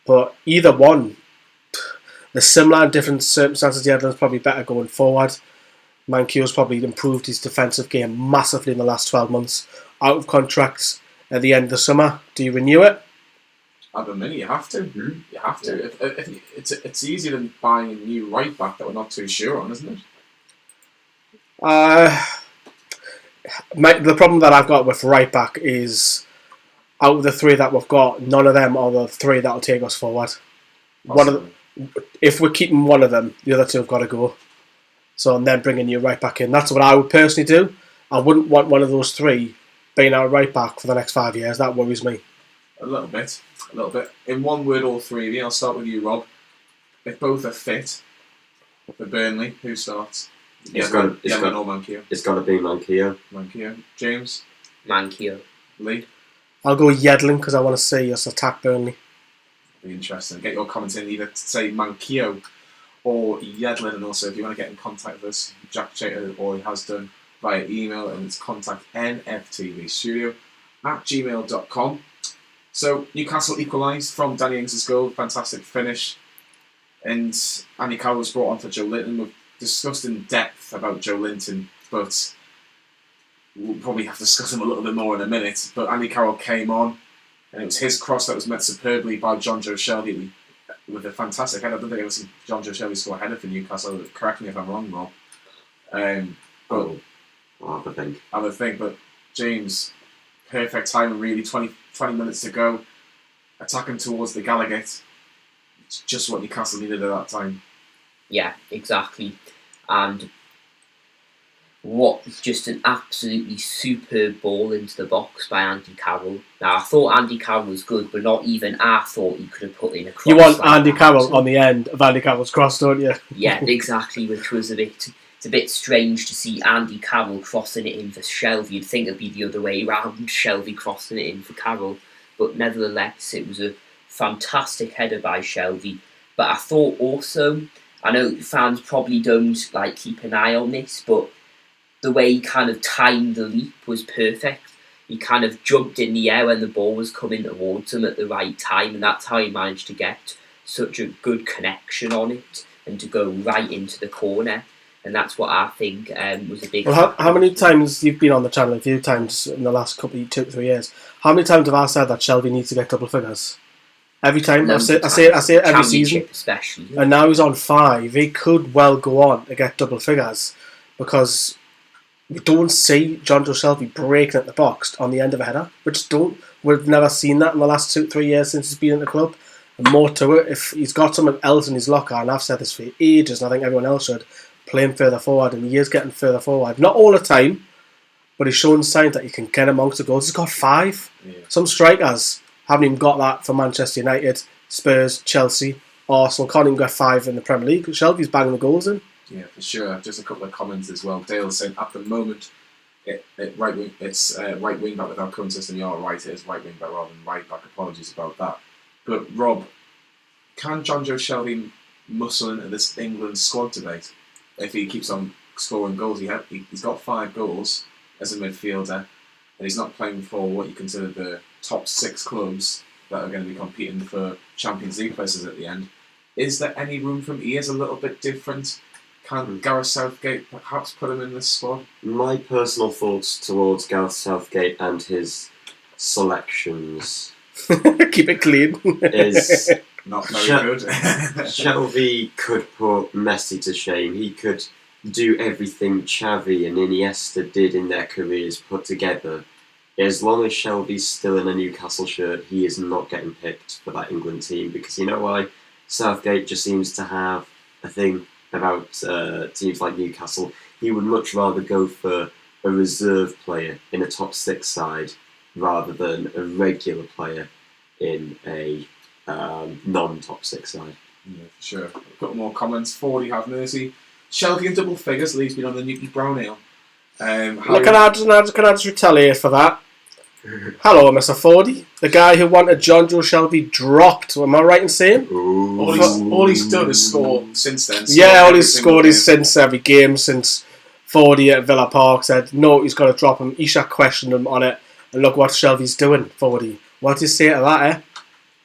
But either one, the similar and different circumstances, Yedlin's probably better going forward. Manquillo's probably improved his defensive game massively in the last 12 months. Out of contracts at the end of the summer. Do you renew it? At the minute, you have to. You have to. If it's easier than buying a new right back that we're not too sure on, isn't it? The problem that I've got with right back is out of the 3 that we've got, none of them are the 3 that will take us forward. If we're keeping one of them, the other 2 have got to go. So and then bringing you right back in. That's what I would personally do. I wouldn't want one of those 3 being our right back for the next 5 years. That worries me. A little bit. In one word, all 3 of you. I'll start with you, Rob. If both are fit for Burnley, who starts? It's got to be Manquillo. Manquillo. James? Manquillo. Lee? I'll go Yedlin because I want to see us attack Burnley. Be interesting. Get your comments in either to say Manquillo or Yedlin, and also if you want to get in contact with us, Jack Chater or he has done via email, and it's contact nftvstudio@gmail.com. So Newcastle equalised from Danny Ings' goal, fantastic finish, and Andy Carroll was brought on for Joe Linton. We've discussed in depth about Joe Linton, but we'll probably have to discuss him a little bit more in a minute. But Andy Carroll came on, and it was his cross that was met superbly by John Joe Shelby with a fantastic header. I don't think I've ever seen John Joe Shelby score a header for Newcastle. Correct me if I'm wrong, Rob. I'll have a think. But James, perfect timing really. 20 minutes to go, attacking towards the Gallagher. It's just what Newcastle needed at that time. Yeah, exactly. And what was just an absolutely superb ball into the box by Andy Carroll. Now, I thought Andy Carroll was good, but not even I thought he could have put in a cross. You want like Andy that. Carroll on the end of Andy Carroll's cross, don't you? Yeah, exactly, which was it's a bit strange to see Andy Carroll crossing it in for Shelvey. You'd think it'd be the other way around, Shelvey crossing it in for Carroll. But nevertheless, it was a fantastic header by Shelvey. But I thought also, I know fans probably don't keep an eye on this, but the way he kind of timed the leap was perfect. He kind of jumped in the air when the ball was coming towards him at the right time, and that's how he managed to get such a good connection on it and to go right into the corner. And that's what I think was a big... Well, how many times you've been on the channel, a few times in the last couple of 2 to 3 years, how many times have I said that Shelby needs to get double figures? Every time. I say it every season. Especially. And now he's on 5. He could well go on to get double figures because we don't see John Joe Shelby breaking at the box on the end of a header. We just don't. We've never seen that in the last 2 to 3 years since he's been in the club. And more to it, if he's got someone else in his locker, and I've said this for ages, and I think everyone else should, play him further forward, and he is getting further forward. Not all the time, but he's showing signs that he can get amongst the goals. He's got 5. Yeah. Some strikers haven't even got that for Manchester United, Spurs, Chelsea, Arsenal. Can't even get 5 in the Premier League. Shelby's banging the goals in. Yeah, for sure. Just a couple of comments as well. Dale saying at the moment, it's right wing back with our current system. You're right, it is right wing back rather than right back. Apologies about that. But Rob, can John Joe Shelby muscle into this England squad debate? If he keeps on scoring goals, he's got 5 goals as a midfielder, and he's not playing for what you consider the top 6 clubs that are going to be competing for Champions League places at the end. Is there any room for him? He is a little bit different. Can Gareth Southgate perhaps put him in this squad? My personal thoughts towards Gareth Southgate and his selections... Keep it clean. ...is... Not very good. Shelby could put Messi to shame. He could do everything Xavi and Iniesta did in their careers put together. As long as Shelby's still in a Newcastle shirt, he is not getting picked for that England team, because you know why? Southgate just seems to have a thing about teams like Newcastle. He would much rather go for a reserve player in a top 6 side rather than a regular player in a non-top 6 side. Yeah, for sure. A couple more comments. 40 have mercy. Shelby in double figures. Lee's been on the Newton Brown Ale. Can I just retaliate for that? Hello, Mr. Fordy, the guy who wanted John Joe Shelby dropped. Am I right in saying? All he's done is score since then. Yeah, all he's scored is since every game since Fordy at Villa Park said no, he's got to drop him. Ishak questioned him on it, and look what Shelby's doing. Fordy, what do you say to that?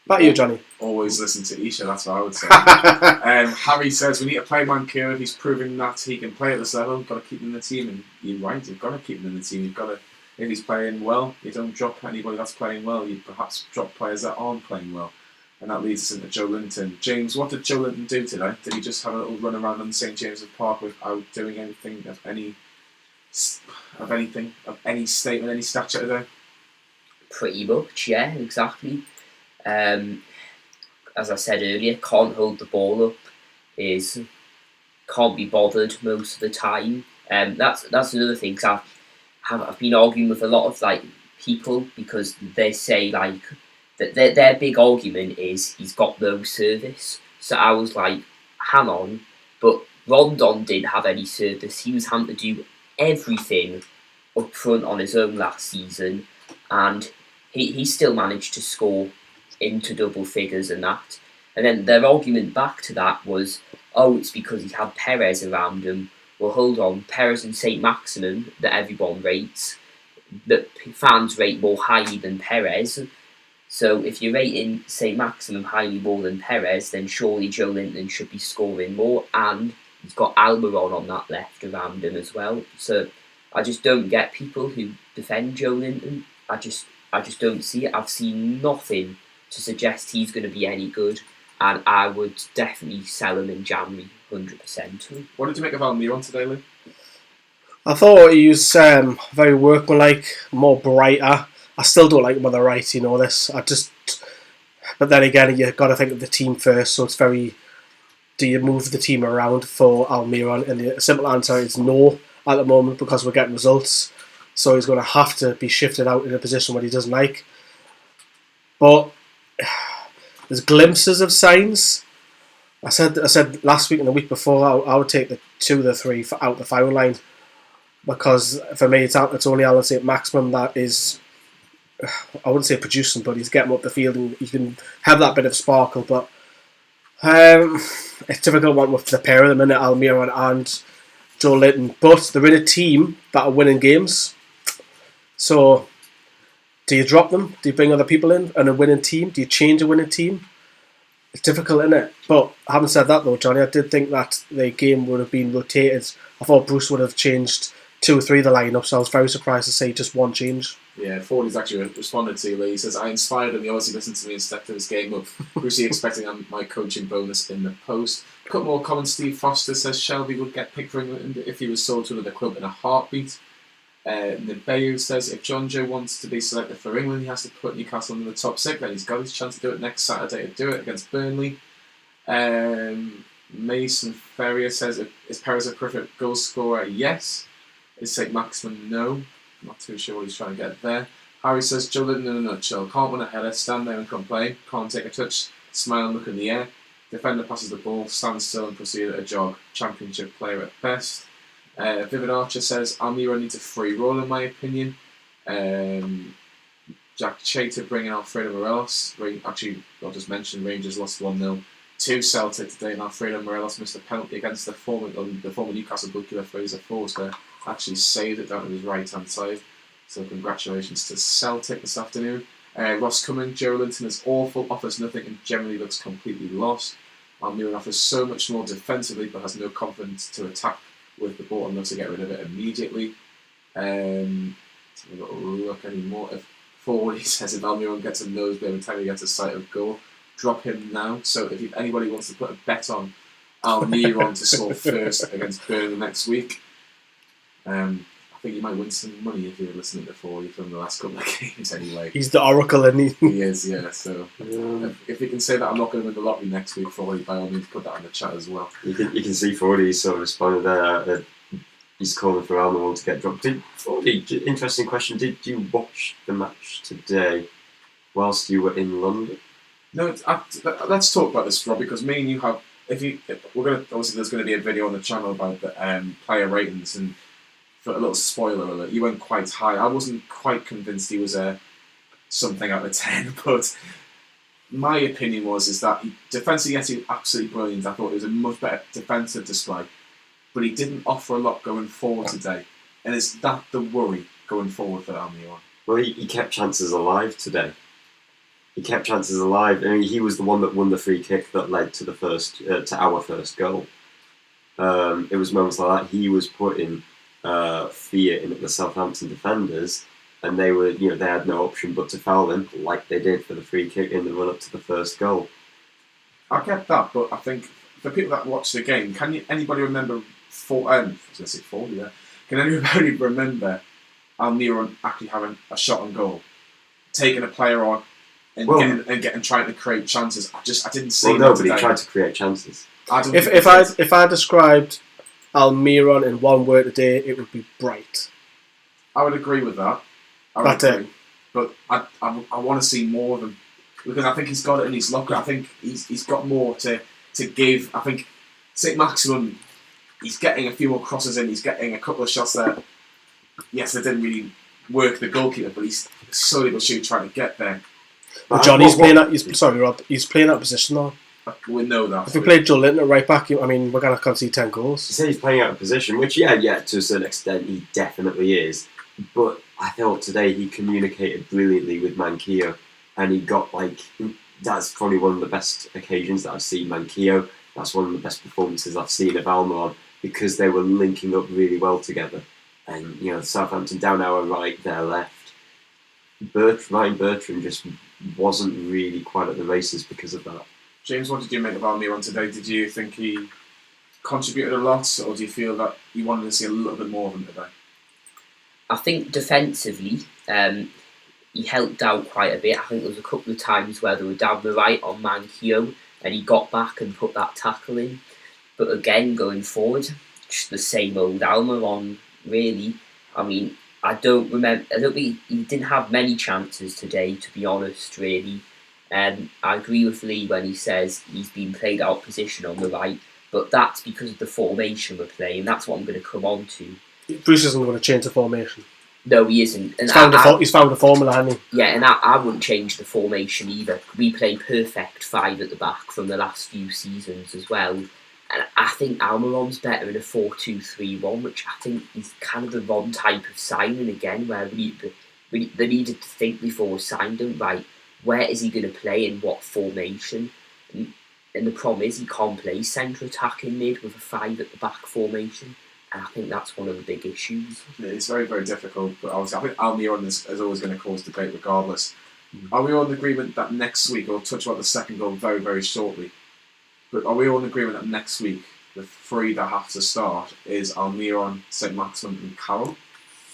Back to you, Johnny. Always listen to Isha, that's what I would say. Harry says we need to play Manquillo. He's proving that he can play at this level. We've got to keep him in the team, and you're right, you've got to keep him in the team. You've got to, if he's playing well, you don't drop anybody that's playing well. You perhaps drop players that aren't playing well. And that leads us into Joe Linton. James, what did Joe Linton do today? Did he just have a little run around on St James's Park without doing anything of any statement, any stature today? Pretty much, yeah, exactly. As I said earlier, can't hold the ball up, can't be bothered most of the time. That's another thing. Cause I've been arguing with a lot of people because they say that their big argument is he's got no service. So I was like, hang on, but Rondon didn't have any service. He was having to do everything up front on his own last season, and he still managed to score into double figures and that. And then their argument back to that was, oh, it's because he had Perez around him. Well, hold on, Perez and Saint-Maximin, that everyone rates, that fans rate more highly than Perez. So if you're rating Saint-Maximin highly more than Perez, then surely Joe Linton should be scoring more, and he's got Almiron on that left around him as well. So I just don't get people who defend Joe Linton. I just don't see it. I've seen nothing to suggest he's going to be any good, and I would definitely sell him in January, 100%. What did you make of Almiron today, Lee? I thought he was very workmanlike, more brighter. I still don't like him on the right, you know this. But then again, you've got to think of the team first, so it's very, do you move the team around for Almiron? And the simple answer is no at the moment, because we're getting results. So he's going to have to be shifted out in a position where he doesn't like. But there's glimpses of signs. I said last week and the week before I would take the 2 of the 3 out the foul line, because for me it's only Alan Saint-Maximin that is, I wouldn't say producing, but he's getting up the field and he can have that bit of sparkle. But it's a difficult one with the pair of them, in it, Almiron and Joe Linton. But they're in a team that are winning games. So do you drop them? Do you bring other people in and a winning team? Do you change a winning team? It's difficult, isn't it? But having said that though, Johnny, I did think that the game would have been rotated. I thought Bruce would have changed 2 or 3 of the lineup, so I was very surprised to see just one change. Yeah, Fordy's actually responded to Lee. He says, I inspired him. He obviously listened to me and stepped his game up. Brucey expecting my coaching bonus in the post. A couple more comments. Steve Foster says Shelby would get picked for England if he was sold to another club in a heartbeat. Nibayu says, if John Joe wants to be selected for England, he has to put Newcastle in the top 6, and he's got his chance to do it next Saturday to do it against Burnley. Mason Ferrier says, is Perez a perfect goal scorer? Yes. Is Saint-Maximin? No. Not too sure what he's trying to get there. Harry says, Joe Linton in a nutshell. Can't win a header, stand there and complain. Can't take a touch, smile and look in the air. Defender passes the ball, stands still and proceed at a jog. Championship player at best. Vivid Archer says, Almiron needs a free roll in my opinion. Jack Chater bringing Alfredo Morelos. Actually, I'll just mention Rangers lost 1-0 to Celtic today, and Alfredo Morelos missed a penalty against the former Newcastle goalkeeper Fraser Forster. Actually saved it down to his right hand side. So congratulations to Celtic this afternoon. Ross Cumming, Joe Linton is awful, offers nothing and generally looks completely lost. Almiron offers so much more defensively but has no confidence to attack with the ball and looks to get rid of it immediately. We've got to look anymore. If Forward says if Almiron gets a nosebleed every time he gets a sight of goal, drop him now. So if anybody wants to put a bet on Almiron to score first against Burnley next week, I think you might win some money if you're listening to Foley from the last couple of games anyway. He's the oracle, and he is, yeah. So if you can say that I'm not going to win the lottery next week, Foley, by all means put that in the chat as well. You can see Foley sort of responded there. He's calling for Almiron to get dropped. Foley, interesting question. Did you watch the match today whilst you were in London? No, let's talk about this, Rob, because me and you have. Obviously there's going to be a video on the channel about the player ratings, and for a little spoiler alert, you went quite high. I wasn't quite convinced he was a something out of 10, but my opinion is that defensively, yes, he was absolutely brilliant. I thought it was a much better defensive display, but he didn't offer a lot going forward today. And is that the worry going forward for Almiron? Well, he kept chances alive today. He kept chances alive. I mean, he was the one that won the free kick that led to our first goal. It was moments like that he was putting fear in the Southampton defenders, and they had no option but to foul him, like they did for the free kick in the run up to the first goal. I get that, but I think for people that watch the game, can anybody remember? Can anybody remember Almiron actually having a shot on goal, taking a player on, and trying to create chances? I didn't see. Well, nobody tried to create chances. If I described Almiron in one word today, it would be bright. I would agree with that. That's it. But I want to see more of him, because I think he's got it in his locker. I think he's got more to give. I think Saint-Maximin he's getting a few more crosses in. He's getting a couple of shots there. Yes, they didn't really work the goalkeeper, but he's slowly but surely trying to get there. Well, John, he's playing out. Sorry, Rob. He's playing out of position now. We know that. If we played Joe Linton at right back, I mean, we're going to concede 10 goals. You say he's playing out of position, which, to a certain extent, he definitely is. But I thought today he communicated brilliantly with Manquillo, and he got, that's probably one of the best occasions that I've seen Manquillo. That's one of the best performances I've seen of Almiron, because they were linking up really well together. And, Southampton down our right, their left. Ryan Bertrand just wasn't really quite at the races because of that. James, what did you make of Almiron today? Did you think he contributed a lot, or do you feel that you wanted to see a little bit more of him today? I think defensively, he helped out quite a bit. I think there was a couple of times where they were down the right on Manquillo, and he got back and put that tackle in. But again, going forward, just the same old Almiron, really. I mean, I don't think he didn't have many chances today, to be honest, really. I agree with Lee when he says he's been played out of position on the right, but that's because of the formation we're playing. That's what I'm going to come on to. Bruce isn't going to change the formation. No, he isn't. And he's found a formula, hasn't he? Yeah, and I wouldn't change the formation either. We play perfect 5 at the back from the last few seasons as well. And I think Almiron's better in a 4-2-3-1, which I think is kind of the wrong type of signing again, where they needed to think before we signed him, right, where is he going to play in what formation? And the problem is he can't play centre attacking mid with a 5 at the back formation. And I think that's one of the big issues. It's very, very difficult, but obviously I think Almiron is always going to cause debate regardless. Are we all in agreement that next week, I'll touch about the second goal very, very shortly, but are we all in agreement that next week the 3 that have to start is Almiron, Saint-Maximin and Carroll?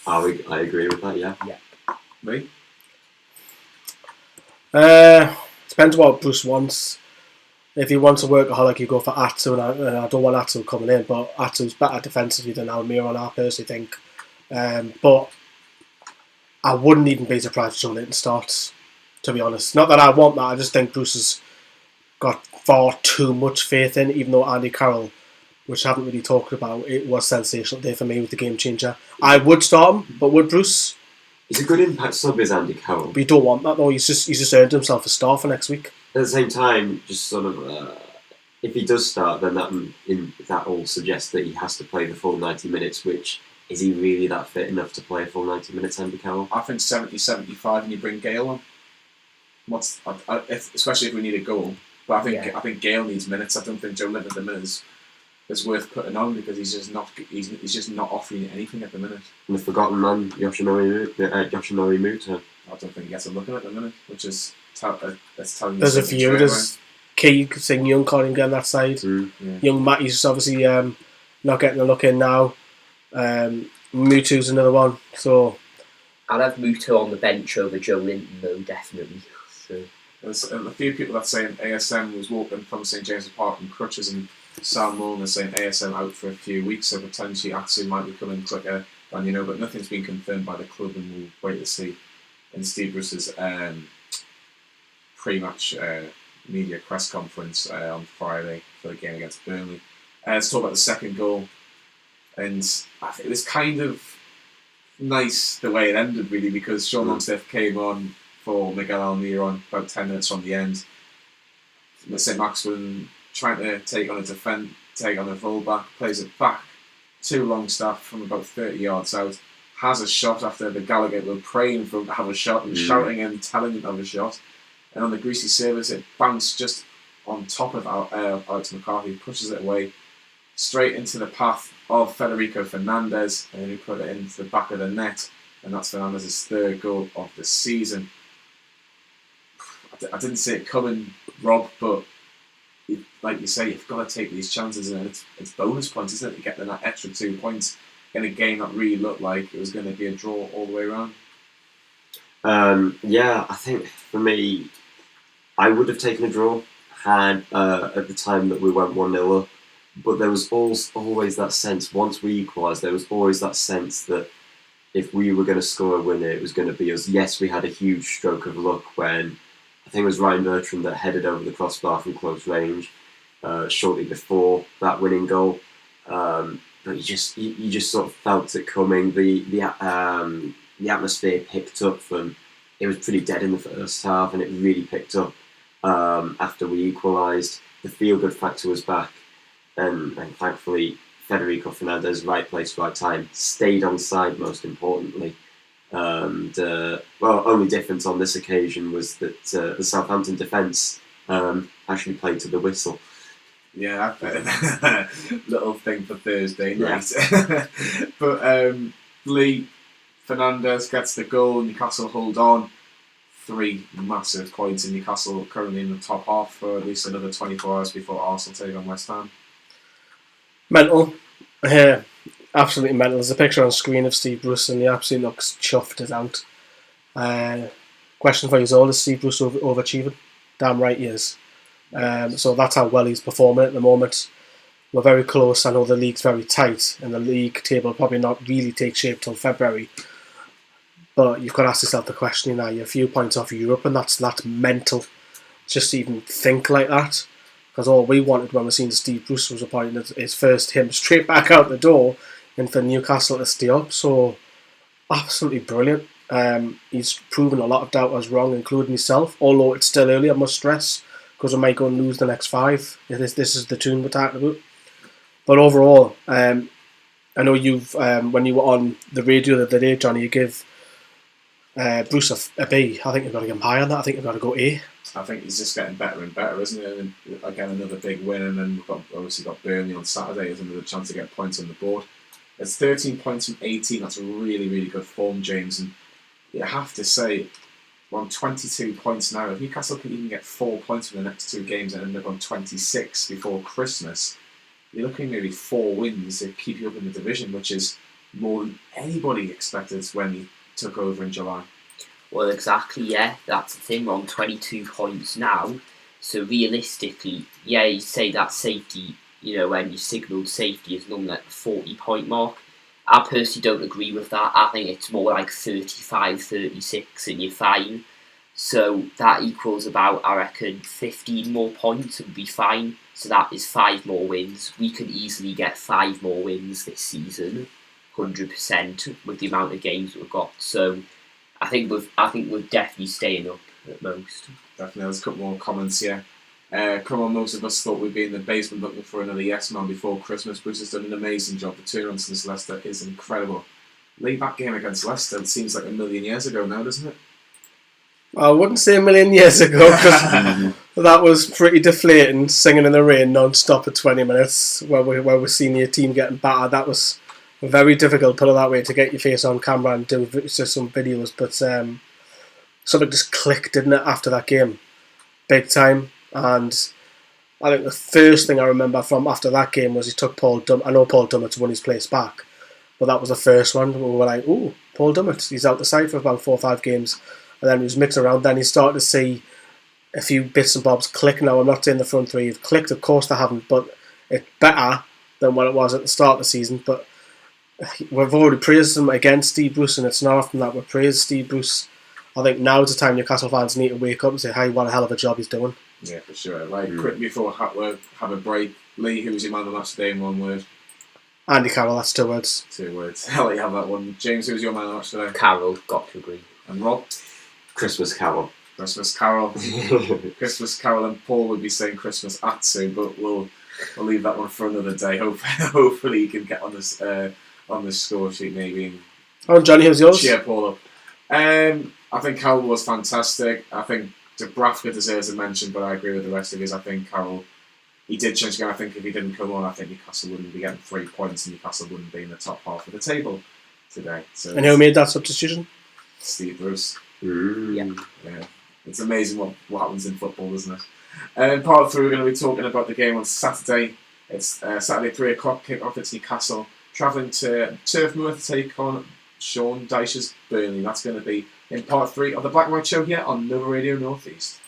I agree with that, yeah. Me? Depends what Bruce wants. If he wants a workaholic, you go for Atsu, and I don't want Atsu coming in, but Atsu's better defensively than Almiron, I personally think. But I wouldn't even be surprised if Joe Linton starts, to be honest. Not that I want that, I just think Bruce has got far too much faith in, even though Andy Carroll, which I haven't really talked about, it was sensational day for me with the game changer. I would start him, but would Bruce? He's a good impact sub, is Andy Carroll. But you don't want that though. He's just earned himself a start for next week. At the same time, just sort of, if he does start, then that all suggests that he has to play the full 90 minutes. Which is he really that fit enough to play a full 90 minutes, Andy Carroll? I think 70-75, and you bring Gale on. Especially if we need a goal. But I think Gale needs minutes. I don't think Joe Linton at the minute is worth putting on, because he's just not offering anything at the minute. And the forgotten man, Yoshinori Muto. I don't think he gets a look at the minute, which is that's telling you. There's a few. There's Key saying Young can't even get on that side. Yeah. Young Matty's obviously not getting a look in now. Mutu's another one. So I'd have Muto on the bench over Joe Linton though, definitely. So. There's a few people that saying ASM was walking from St James's Park in crutches, and Sam Mullen is saying ASM out for a few weeks, so potentially Atsu might be coming quicker than but nothing's been confirmed by the club, and we'll wait to see. In Steve Bruce's pre-match media press conference on Friday for the game against Burnley. Let's talk about the second goal, and it was kind of nice the way it ended, really, because Sean Longstaff came on for Miguel Almiron about 10 minutes from the end. Saint-Maximin trying to take on a full-back, plays it back to Longstaff from about 30 yards out, has a shot after the Gallagher were praying for him to have a shot and shouting and telling him to have a shot. And on the greasy service, it bounced just on top of Alex McCarthy, pushes it away straight into the path of Federico Fernandez, and he put it into the back of the net, and that's Fernandez's 3rd goal of the season. I didn't see it coming, Rob, but like you say, you've got to take these chances, and it's bonus points, isn't it, to get that extra 2 points in a game that really looked like it was going to be a draw all the way around. I think for me, I would have taken a draw had at the time that we went 1-0 up, but there was always that sense, once we equalised, there was always that sense that if we were going to score a winner, it was going to be us. Yes, we had a huge stroke of luck when I think it was Ryan Bertrand that headed over the crossbar from close range shortly before that winning goal. But you just sort of felt it coming. The atmosphere picked up from. It was pretty dead in the first half, and it really picked up after we equalised. The feel-good factor was back, and thankfully Federico Fernandez, right place, right time, stayed on side most importantly. And only difference on this occasion was that the Southampton defence actually played to the whistle. Yeah, little thing for Thursday night. But Lee Fernandez gets the goal. Newcastle hold on. 3 massive points in Newcastle, currently in the top half for at least another 24 hours before Arsenal take on West Ham. Mental. Absolutely mental. There's a picture on screen of Steve Bruce and he absolutely looks chuffed as out. Question for you all, is Steve Bruce overachieving? Damn right he is. So that's how well he's performing at the moment. We're very close. I know the league's very tight and the league table will probably not really take shape till February. But you've got to ask yourself the question, you're a few points off Europe and that's mental. Just to even think like that. Because all we wanted when we seen Steve Bruce was appointing his first him straight back out the door and for Newcastle to stay up. So absolutely brilliant. He's proven a lot of doubters wrong, including himself. Although it's still early, I must stress, because we might go and lose the next 5. This is the tune we're talking about. But overall, I know you've when you were on the radio the other day, Johnny, you give Bruce a B. I think you've got to give him higher than that. I think you've got to go A. I think he's just getting better and better, isn't it? And again, another big win, and then we've obviously got Burnley on Saturday as another chance to get points on the board. It's 13 points from 18. That's a really, really good form, James. And you have to say, we're on 22 points now. If Newcastle can even get 4 points from the next 2 games and end up on 26 before Christmas, you're looking maybe 4 wins to keep you up in the division, which is more than anybody expected when he took over in July. Well, exactly, yeah. That's the thing. We're on 22 points now. So realistically, yeah, you say that safety, when you signalled safety is normally like the 40-point mark. I personally don't agree with that. I think it's more like 35, 36 and you're fine. So that equals about, I reckon, 15 more points and be fine. So that is 5 more wins. We could easily get 5 more wins this season, 100%, with the amount of games we've got. So I think we're definitely staying up at most. Definitely. There's a couple more comments here. Come on, most of us thought we'd be in the basement looking for another yes man before Christmas. Bruce has done an amazing job. The turnaround since Leicester is incredible. Late back game against Leicester, it seems like a million years ago now, doesn't it? I wouldn't say a million years ago, because that was pretty deflating, singing in the rain non-stop for 20 minutes where we're seeing your team getting battered. That was very difficult, put it that way, to get your face on camera and do some videos. But something just clicked, didn't it, after that game? Big time. And I think the first thing I remember from after that game was he took Paul Dummett. I know Paul Dummett's won his place back, but that was the first one where we were like, ooh, Paul Dummett, he's out the side for about 4 or 5 games. And then he was mixing around. Then he started to see a few bits and bobs click. Now, I'm not saying the front 3 have clicked, of course they haven't, but it's better than what it was at the start of the season. But we've already praised him against Steve Bruce, and it's not often that we praise Steve Bruce. I think now's the time Newcastle fans need to wake up and say, hey, what a hell of a job he's doing. Yeah, for sure. Right, quick before we have a break. Lee, who was your man of the match today in 1 word? Andy Carroll, that's 2 words. 2 words. I'll let you have that one. James, who was your man of the match today? Carroll, got to agree. And Rob? Christmas Carol. Christmas Carol. Christmas Carol, and Paul would be saying Christmas Atsu, but we'll leave that one for another day. Hopefully he can get on this score sheet maybe. Oh, Johnny, how's yours? Cheer Paul up. I think Carroll was fantastic. I think Dubravka deserves a mention, but I agree with the rest of his. I think Carroll, he did change the game. I think if he didn't come on, I think Newcastle wouldn't be getting 3 points and Newcastle wouldn't be in the top half of the table today. So and who made that substitution? Steve Bruce. Yeah. It's amazing what happens in football, isn't it? Part 3, we're going to be talking about the game on Saturday. It's Saturday 3 o'clock, kick-off. It's Newcastle travelling to Turf Moor to take on Sean Dyche's Burnley. That's going to be in part 3 of the Black and White Show here on Nova Radio North East.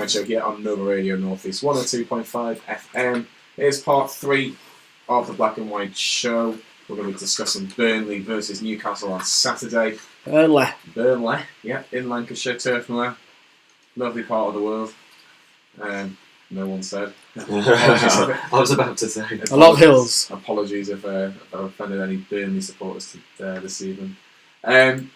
White Show here on Nova Radio Northeast 102.5 FM. It is part 3 of the Black and White Show. We're going to be discussing Burnley versus Newcastle on Saturday. Burnley, yeah, in Lancashire, Turf Moor. Lovely part of the world. No one said. I was about to say. a lot of hills. Apologies if I've offended any Burnley supporters this evening. But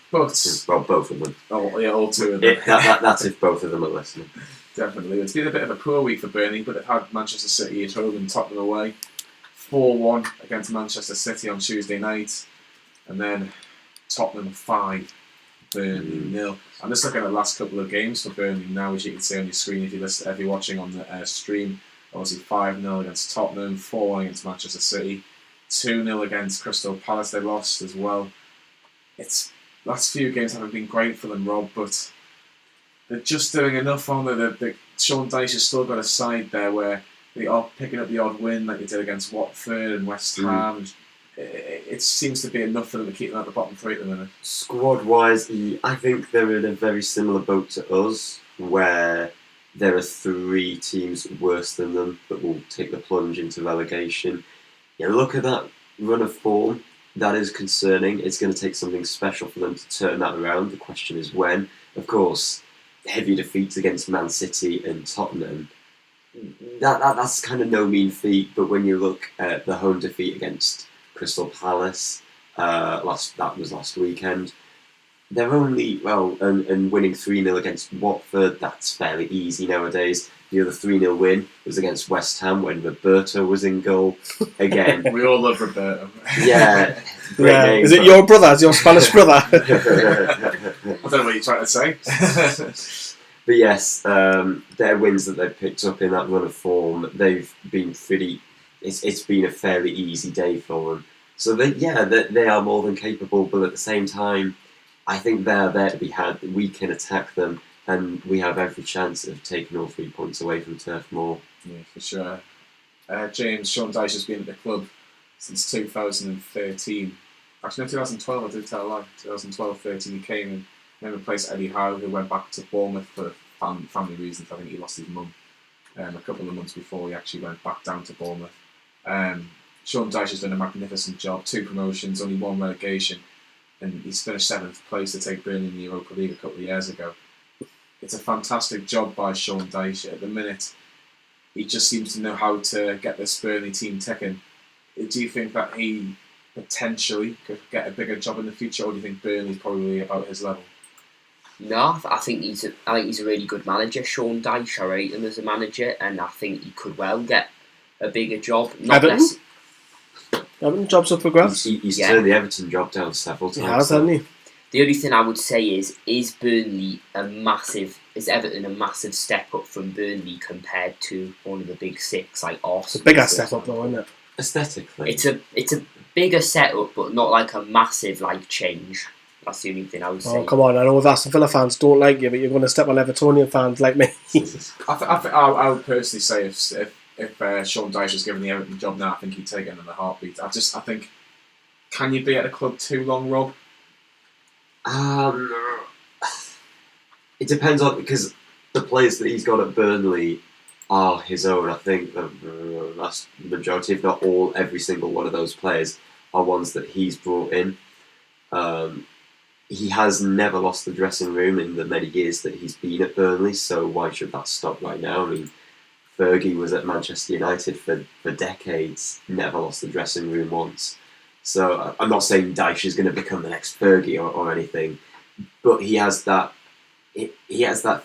Well, both of them. all two of them. That's if both of them are listening. Definitely. It's been a bit of a poor week for Burnley, but they've had Manchester City at home and Tottenham away. 4-1 against Manchester City on Tuesday night. And then Tottenham 5, Burnley 0. I'm just looking at the last couple of games for Burnley now, as you can see on your screen if you're watching on the stream. Obviously 5-0 against Tottenham, 4-1 against Manchester City, 2-0 against Crystal Palace they lost as well. It's last few games haven't been great for them, Rob, but they're just doing enough on there. Sean Dyche has still got a side there where they are picking up the odd win like they did against Watford and West Ham. It seems to be enough for them to keep them at the bottom 3 at the minute. Squad-wise, I think they're in a very similar boat to us, where there are 3 teams worse than them that will take the plunge into relegation. You look at that run of form. That is concerning. It's going to take something special for them to turn that around. The question is when. Of course, heavy defeats against Man City and Tottenham, that's kind of no mean feat. But when you look at the home defeat against Crystal Palace, that was last weekend, they're only, and winning 3-0 against Watford, that's fairly easy nowadays. The other 3-0 win was against West Ham when Roberto was in goal. Again. We all love Roberto. Yeah. Name, is it your brother? Is your Spanish brother? I don't know what you're trying to say. But yes, their wins that they've picked up in that run of form, they've been it's been a fairly easy day for them. So they are more than capable, but at the same time, I think they're there to be had. We can attack them, and we have every chance of taking all 3 points away from Turf Moor. Yeah, for sure. James, Sean Dyche has been at the club since 2013. Actually, no, 2012, I did tell a lie. 2012-13 he came and then replaced Eddie Howe, who went back to Bournemouth for family reasons. I think he lost his mum a couple of months before he actually went back down to Bournemouth. Sean Dyche has done a magnificent job. 2 promotions, only 1 relegation. And he's finished 7th place to take Burnley in the Europa League a couple of years ago. It's a fantastic job by Sean Dyche. At the minute, he just seems to know how to get this Burnley team ticking. Do you think that he potentially could get a bigger job in the future, or do you think Burnley's probably about his level? No, I think he's a really good manager, Sean Dyche. I rate him as a manager, and I think he could well get a bigger job. Everton job's up for grabs. He's turned the Everton job down several times. He has, hasn't he? The only thing I would say is Everton a massive step up from Burnley compared to one of the big 6 like Arsenal? It's a bigger step up though, isn't it? Aesthetically. It's a bigger setup, but not like a massive change. That's the only thing I would say. Oh, come on, I know Aston Villa fans don't like you, but you're going to step on Evertonian fans like me. I would personally say if Sean Dyche was given the Everton job now, I think he'd take it in a heartbeat. I think, can you be at a club too long, Rob? It depends on, because the players that he's got at Burnley are his own. I think the vast majority, if not all, every single one of those players are ones that he's brought in. He has never lost the dressing room in the many years that he's been at Burnley, so why should that stop right now? I mean, Fergie was at Manchester United for decades, never lost the dressing room once. So I'm not saying Dyche is going to become the next Fergie or anything, but he has that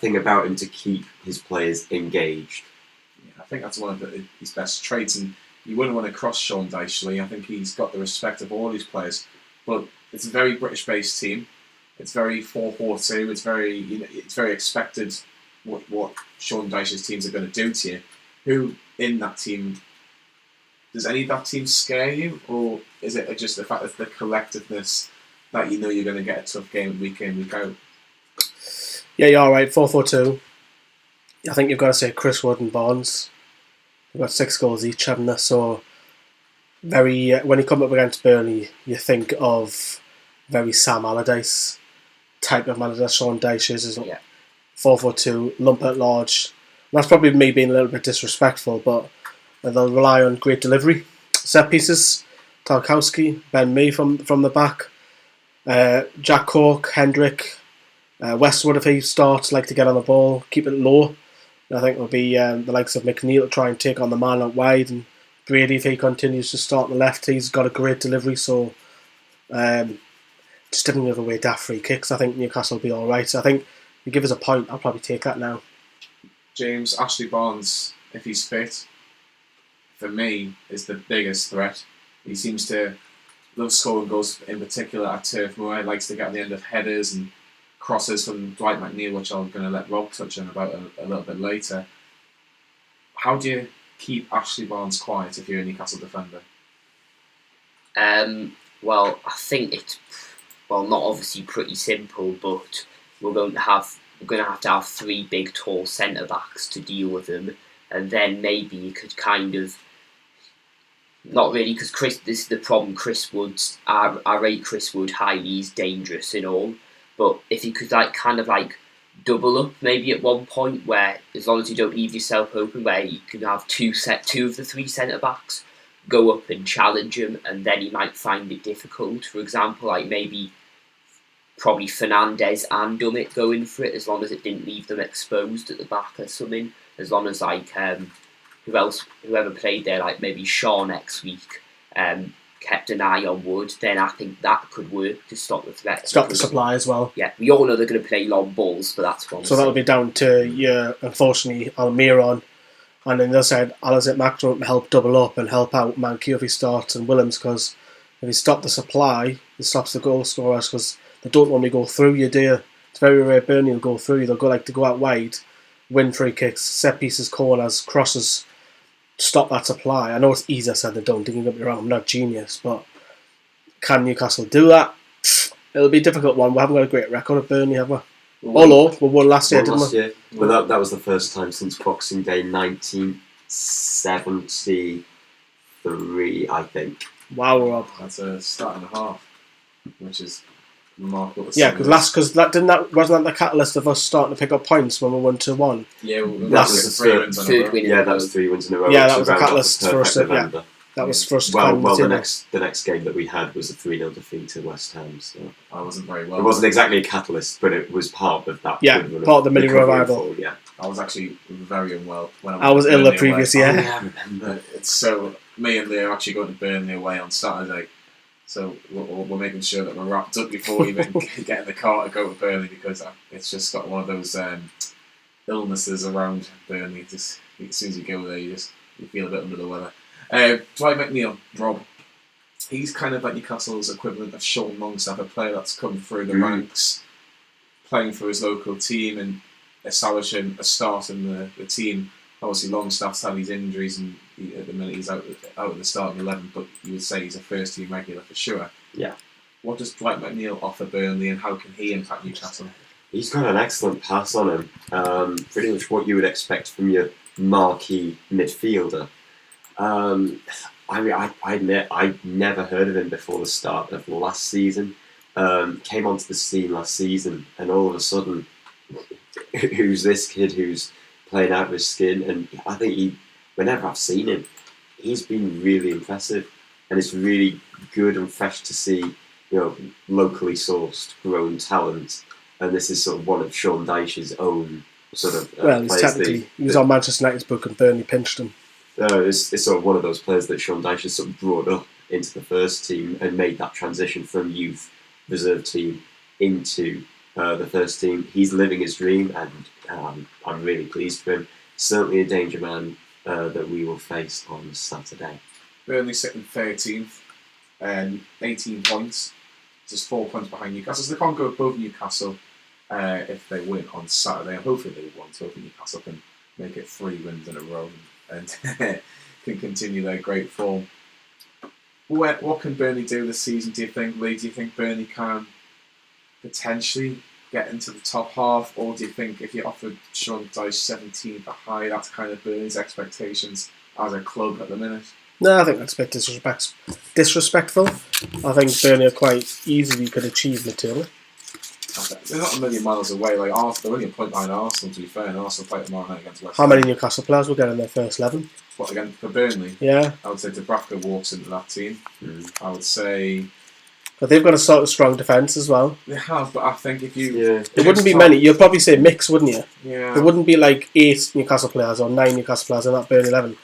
thing about him to keep his players engaged. Yeah, I think that's one of his best traits, and you wouldn't want to cross Sean Dyche. I think he's got the respect of all his players, but it's a very British-based team. It's very 4-4-2. It's very expected what Sean Dyche's teams are going to do to you. Who in that team? Does any of that team scare you, or is it just the fact that the collectiveness that you know you're going to get a tough game week in, week out? Yeah, you're all right. 4-4-2. I think you've got to say Chris Wood and Barnes. They've got 6 goals each, haven't they? So very when you come up against Burnley, you think of very Sam Allardyce type of manager. Sean Dyche is 4-4-2, lump at large, That's probably me being a little bit disrespectful, but they'll rely on great delivery. Set pieces, Tarkowski, Ben Mee from the back, Jack Cork, Hendrick, Westwood if he starts, like to get on the ball, keep it low. I think it'll be the likes of McNeil to try and take on the man out wide, and Brady, if he continues to start on the left, he's got a great delivery, so just didn't give away daft free kicks. I think Newcastle will be alright. So I think if you give us a point, I'll probably take that now. James, Ashley Barnes, if he's fit, for me, is the biggest threat. He seems to love scoring goals, in particular at Turf Moor. He likes to get on the end of headers and crosses from Dwight McNeil, which I'm going to let Rob touch on about a little bit later. How do you keep Ashley Barnes quiet if you're a Newcastle defender? Well, I think it's not obviously pretty simple, but we're going to have to have three big, tall centre backs to deal with them, and then maybe you could kind of not really, because this is the problem. Chris Wood's I rate Chris Wood highly. He's dangerous and all, but if you could double up maybe at one point, where as long as you don't leave yourself open, where you can have two of the three centre backs go up and challenge him, and then he might find it difficult. For example, probably Fernandez and Dummett going for it, as long as it didn't leave them exposed at the back or something. As long as whoever played there, maybe Shaw next week, kept an eye on Wood, then I think that could work to stop the threat. Stop the supply as well. Yeah, we all know they're going to play long balls, but that's one. So that'll be down to unfortunately, Almiron. And on the other side, saint-maximin help double up and help out Mankiw if he starts, and Willems, because if he stops the supply, it stops the goal scorers, because they don't normally go through you, do you? It's very rare Burnley will go through you. They'll go out wide, win free kicks, set pieces, corners, crosses, stop that supply. I know it's easier said than done, don't get me wrong, I'm not genius, but can Newcastle do that? It'll be a difficult one. We haven't got a great record at Burnley, have we? We won last year, didn't we? Well, that was the first time since Boxing Day 1973, I think. Wow, Rob. That's a start and a half, which is remarkable. Yeah, wasn't that the catalyst of us starting to pick up points when we won 2-1? Yeah, that was the third win. Yeah, that was 3 wins in a row. Yeah, that was the catalyst for us. That was for us. The next game that we had was a 3-0 defeat to West Ham. So I wasn't very well. It wasn't exactly a catalyst, but it was part of that. Yeah, part of the mini revival. Yeah, I was actually very unwell when I was ill the previous year. Oh, yeah, I remember. So me and Leo are actually going to Burnley away on Saturday. So we're making sure that we're wrapped up before we even get in the car to go to Burnley, because it's just got one of those illnesses around Burnley. Just as soon as you go there, you feel a bit under the weather. Dwight McNeil, Rob, he's kind of like Newcastle's equivalent of Sean Longstaff, a player that's come through the ranks, playing for his local team and establishing a start in the team. Obviously, Longstaff's had his injuries, and at the minute he's out of the starting 11, but you would say he's a first-team regular for sure. Yeah. What does Dwight McNeil offer Burnley, and how can he impact Newcastle? He's got an excellent pass on him. Pretty much what you would expect from your marquee midfielder. I admit I'd never heard of him before the start of last season. Came onto the scene last season, and all of a sudden, who's this kid who's playing out of his skin? And I think whenever I've seen him, he's been really impressive, and it's really good and fresh to see, locally sourced, grown talent. And this is sort of one of Sean Dyche's own sort of he's technically he was on Manchester United's book and Burnley pinched him. It's sort of one of those players that Sean Dyche has sort of brought up into the first team and made that transition from youth reserve team into the first team. He's living his dream, and I'm really pleased for him. Certainly a danger man that we will face on Saturday. Burnley sitting 13th, 18 points, just 4 points behind Newcastle. So they can't go above Newcastle if they win on Saturday, and hopefully they won. So hopefully Newcastle can make it 3 wins in a row and can continue their great form. What can Burnley do this season, do you think, Lee? Do you think Burnley can potentially get into the top half, or do you think if you offered Sean Dyche 17th or higher, that's kind of Burnley's expectations as a club at the minute? No, I think that's a bit disrespectful. I think Burnley are quite easily could achieve materially. they're not a million miles away. Like Arsenal, they're only a point behind Arsenal. To be fair, and Arsenal play tomorrow night against West How Ham. many Newcastle players will get in their first 11? What again for Burnley? Yeah. I would say Dubravka walks into that team. I would say But they've got a sort of strong defence as well. they have, but I think if you There wouldn't be many. You'd probably say mix, wouldn't you? Yeah. There wouldn't be like 8 Newcastle players or 9 Newcastle players in that Burnley 11.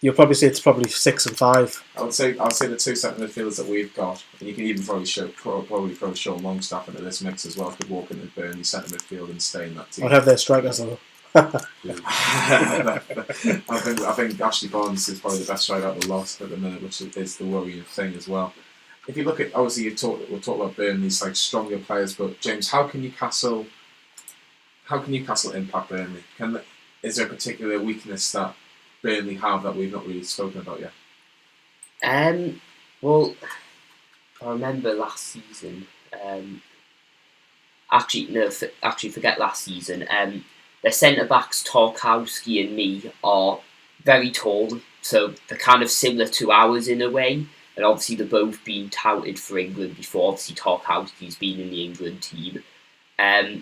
You'd probably say it's probably 6 and 5. I'd say the two centre midfielders that we've got, and you can even probably throw Sean Longstaff into this mix as well. Could walk into Burnley centre midfield and stay in that team. I'd have their strikers though. I think Ashley Barnes is probably the best striker out of the lot at the minute, which is the worrying thing as well. If you look at, obviously we'll talk about Burnley's like stronger players, but James, how can Newcastle impact Burnley? Is there a particular weakness that Burnley have that we've not really spoken about yet? Well, I remember last season. Forget last season. Their centre backs Tarkowski and me are very tall, so they're kind of similar to ours in a way. And obviously they're both been touted for England before. Obviously Tarkowski's been in the England team. I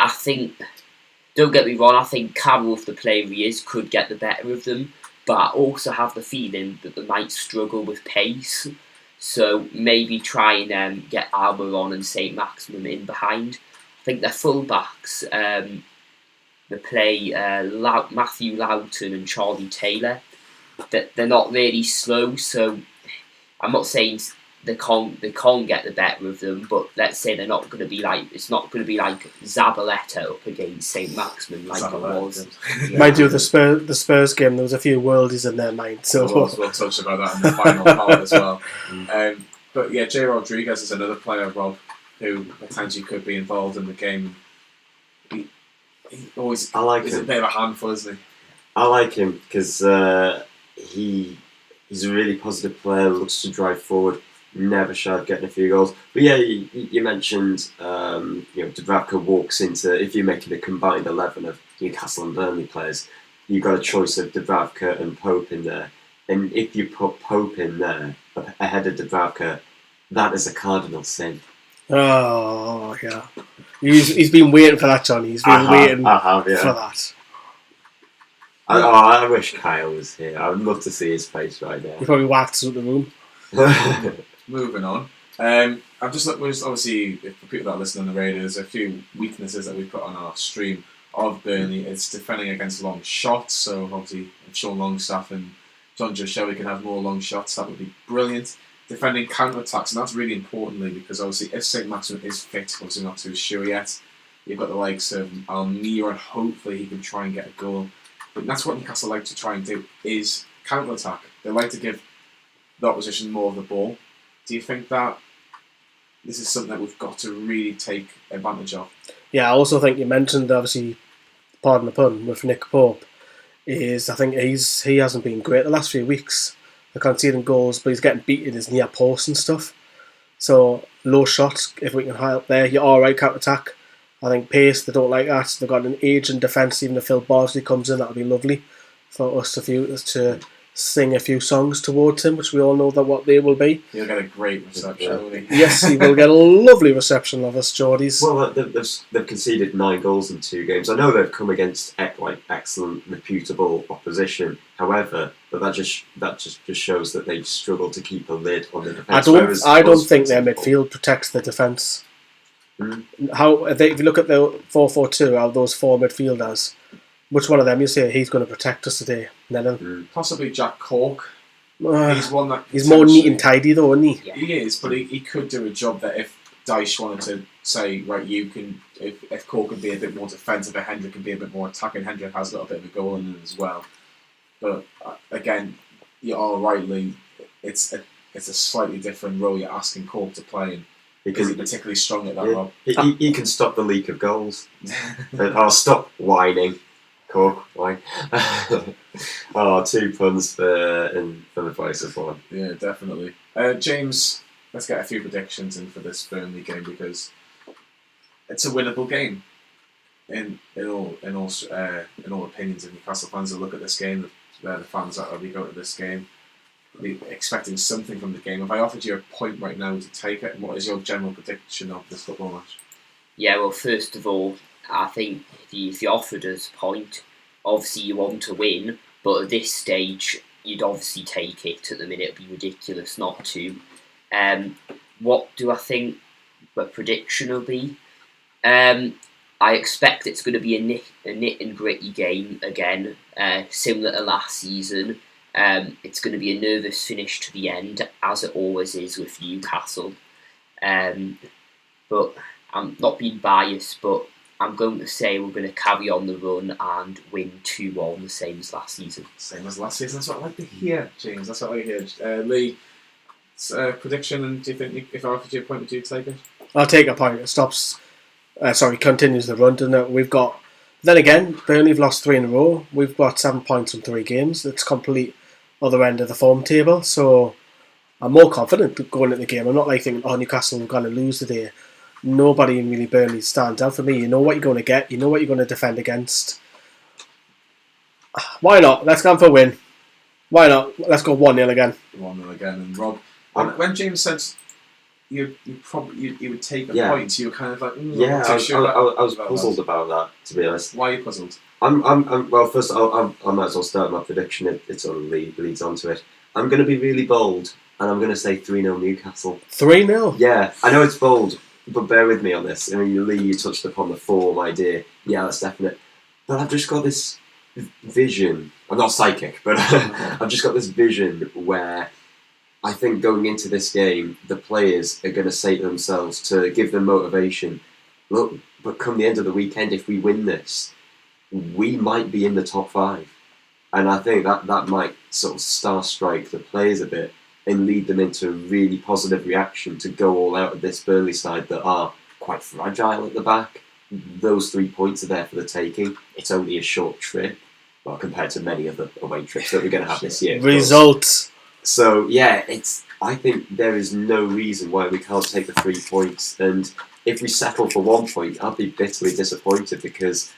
think, don't get me wrong, I think Carroll, the player he is, could get the better of them. But I also have the feeling that they might struggle with pace. So maybe try and get Almiron and Saint-Maximin in behind. I think their full-backs, they play Matthew Loughton and Charlie Taylor. They're not really slow, so I'm not saying they can't get the better of them, but let's say they're not going to be like, it's not going to be like Zabaleta up against Saint-Maximin like it was. Mind you, the Spurs game, there was a few worldies in their mind. So we'll touch about that in the final part as well. But yeah, Jay Rodriguez is another player, Rob, who potentially could be involved in the game. He always I like is him. a bit of a handful, isn't he? I like him because he's a really positive player, looks to drive forward, never shy of getting a few goals. But yeah, you mentioned Dubravka walks into, if you're making a combined 11 of Newcastle and Burnley players, you've got a choice of Dubravka and Pope in there. And if you put Pope in there ahead of Dubravka, that is a cardinal sin. Oh yeah, he's been waiting for that, Johnny. He's been waiting for that. I wish Kyle was here. I would love to see his face right now. He probably whacked us out the room. Moving on. We're just obviously, for people that listen on the radio, there's a few weaknesses that we put on our stream of Burnley. It's defending against long shots. So obviously, if Sean Longstaff and John Joe Shelby can have more long shots, that would be brilliant. Defending counter-attacks, and that's really importantly because obviously if Saint-Maximin is fit, obviously not too sure yet, you've got the likes of Almiron, and hopefully he can try and get a goal. But that's what Newcastle like to try and do, is counter-attack. They like to give the opposition more of the ball. Do you think that this is something that we've got to really take advantage of? Yeah, I also think you mentioned, obviously, pardon the pun, with Nick Pope, is I think he hasn't been great the last few weeks. I can't see them goals, but he's getting beat in his near post and stuff. So, low shots, if we can help there, you're alright counter-attack. I think pace, they don't like that. They've got an aging defence, even if Phil Bardsley comes in, that'll be lovely for us to sing a few songs towards him, which we all know that what they will be. He'll get a great reception, won't he? Yes, he will get a lovely reception of us, Geordies. Well, they've conceded 9 goals in 2 games. I know they've come against excellent, reputable opposition. However, but that just shows that they've struggled to keep a lid on the defence. I don't think their midfield protects the defence. If you look at the 4-4-2, out of those 4 midfielders, which one of them you say he's going to protect us today? Possibly Jack Cork. He's one that he's more neat and tidy though, isn't he? Yeah. He is, but he could do a job that if Dyche wanted to say, right, you can, if Cork can be a bit more defensive and Hendrick can be a bit more attacking, Hendrick has a little bit of a goal in him as well. But again, you are rightly, it's a slightly different role you're asking Cork to play in. Because he's particularly strong at that, Rob. He can stop the leak of goals. I'll stop whining. Cork, whine. 2 puns for the price of 1. Yeah, definitely. James, let's get a few predictions in for this Burnley game because it's a winnable game. In all opinions of Newcastle fans who look at this game, the fans that already go to this game, be expecting something from the game. If I offered you a point right now to take it, what is your general prediction of this football match? Yeah, well, first of all, I think if you offered us a point, obviously you want to win, but at this stage, you'd obviously take it. At the minute, it'd be ridiculous not to. Um, what do I think the prediction will be? I expect it's going to be a nit and gritty game again, similar to last season. It's going to be a nervous finish to the end, as it always is with Newcastle. But I'm not being biased, but I'm going to say we're going to carry on the run and win 2-1, the same as last season. Same as last season. That's what I like to hear, James. That's what I like to hear. Lee, prediction, and do you think if I offered you a point, would you take it? I'll take a point. It stops. Continues the run, doesn't it? We've got. Then again, Burnley have lost 3 in a row. We've got 7 points from 3 games. That's complete other end of the form table. So I'm more confident going into the game. I'm not like thinking, Newcastle are going to lose today. Nobody in really Burnley stands out for me. You know what you're going to get. You know what you're going to defend against. Why not? Let's go for a win. Why not? Let's go 1-0 again. 1-0 again. And Rob, when James said you would take a Yeah. point, you were kind of like, I'm Yeah, not I too was, sure I, I was about puzzled that. about that, to be honest. Why are you puzzled? Well, first, I might as well start my prediction. It sort of leads onto it. I'm going to be really bold, and I'm going to say 3-0 Newcastle. 3-0? Yeah, I know it's bold, but bear with me on this. I mean, Lee, you touched upon the form idea. Yeah, that's definite. But I've just got this vision. I'm not psychic, but I've just got this vision where I think going into this game, the players are going to say to themselves, to give them motivation, look, but come the end of the weekend, if we win this, we might be in the top 5. And I think that might sort of star-strike the players a bit and lead them into a really positive reaction to go all out at this Burnley side that are quite fragile at the back. Those 3 points are there for the taking. It's only a short trip, well, compared to many of the away trips that we're going to have this year. Results. So, yeah, I think there is no reason why we can't take the 3 points. And if we settle for 1 point, I'll be bitterly disappointed because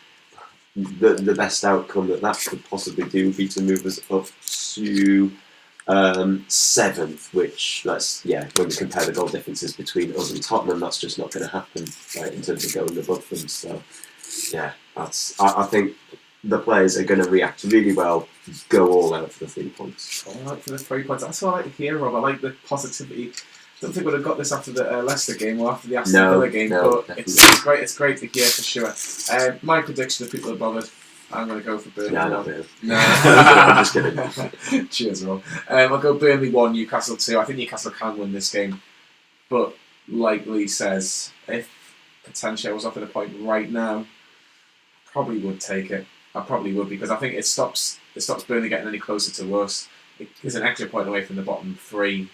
the best outcome that could possibly do would be to move us up to 7th, which when we compare the goal differences between us and Tottenham, that's just not going to happen, right, in terms of going above them. So, yeah, I think the players are going to react really well, go all out for the 3 points. All out for the 3 points. That's what I like to hear, Rob. I like the positivity. I don't think we'd have got this after the Leicester game or after the Aston Villa game, but it's great. It's great to hear for sure. My prediction, if people are bothered, I'm going to go for Burnley. No, not really. No, I'm just kidding. Cheers, Rob. I'll go Burnley 1, Newcastle 2. I think Newcastle can win this game, but like Lee says, if potentially I was offered a point right now, probably would take it. I probably would, because I think it stops Burnley getting any closer to us. It's an extra point away from the bottom 3.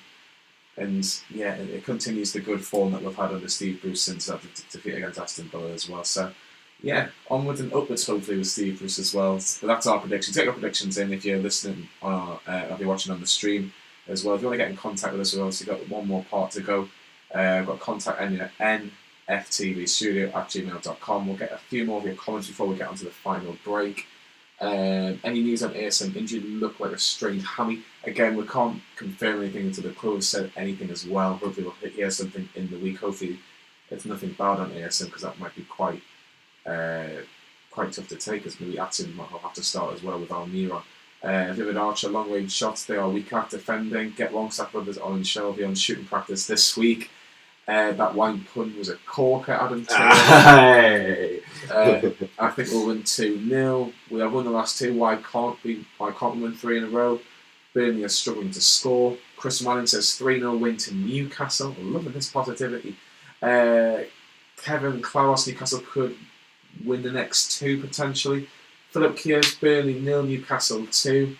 And yeah, it continues the good form that we've had under Steve Bruce since that defeat against Aston Villa as well. So yeah, onwards and upwards hopefully with Steve Bruce as well. But that's our prediction. Take your predictions in if you're listening or if you're watching on the stream as well. If you want to get in contact with us, we've obviously got one more part to go. We've got contact nftvstudio@gmail.com. We'll get a few more of your comments before we get onto the final break. Any news on ASM injury? Look like a strained hammy. Again, we can't confirm anything until the club has said anything as well. Hopefully we'll hear something in the week. Hopefully it's nothing bad on ASM, because that might be quite tough to take, as maybe Atson might have to start as well with Almira. Vivid Archer, long range shots. They are weak at defending. Get Longstaff brothers on Shelby on shooting practice this week. That wine pun was a corker, Adam Taylor. I think we'll win 2-0. We have won the last 2. Why can't we win 3 in a row? Burnley are struggling to score. Chris Manning says 3-0 win to Newcastle. I'm loving this positivity. Kevin Klaus, Newcastle could win the next 2 potentially. Philip Kears, Burnley 0, Newcastle 2.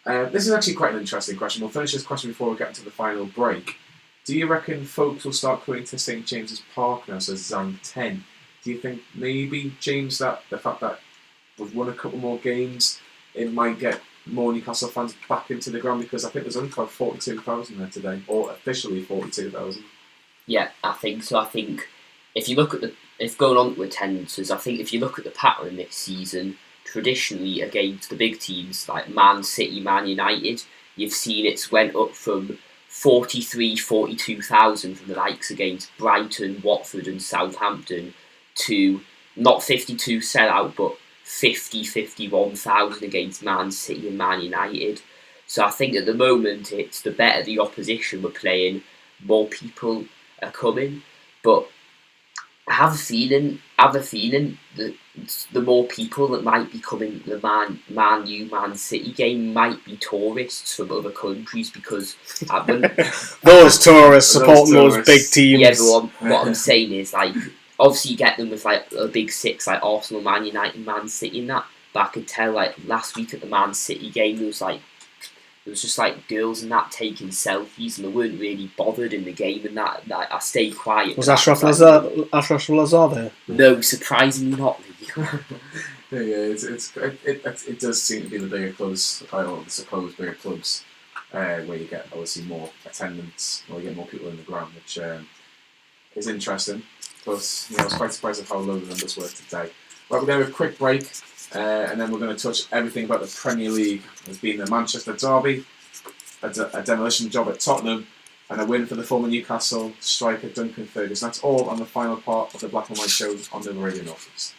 This is actually quite an interesting question. We'll finish this question before we get into the final break. Do you reckon folks will start coming to St James's Park now, says Zang 10? Do you think maybe, James, that the fact that we've won a couple more games, it might get more Newcastle fans back into the ground? Because I think there's only about 42,000 there today, or officially 42,000. Yeah, I think so. I think if you look at if going on to attendances, I think if you look at the pattern this season, traditionally against the big teams like Man City, Man United, you've seen it's went up from 42,000 from the likes against Brighton, Watford and Southampton to not 52 sellout, but 51,000 against Man City and Man United. So I think at the moment it's the better the opposition we're playing, more people are coming. But I have a feeling that the more people that might be coming to the Man U, Man City game might be tourists from other countries, because those tourists supporting those big teams. Yeah, but what I'm saying is, like, obviously you get them with like a big six like Arsenal, Man United, Man City and that. But I could tell like last week at the Man City game there was just like girls and that taking selfies, and they weren't really bothered in the game and that. I stayed quiet. Was Ashraf Lazar there? No, surprisingly not. Yeah, it does seem to be the bigger clubs, or the supposed bigger clubs, where you get obviously more attendance, or you get more people in the ground, which is interesting. But I was quite surprised at how low the numbers were today. Right, we're going to have a quick break, and then we're going to touch everything about the Premier League. There's been the Manchester derby, a demolition job at Tottenham, and a win for the former Newcastle striker Duncan Ferguson. That's all on the final part of the Black and White show on the Radio North East.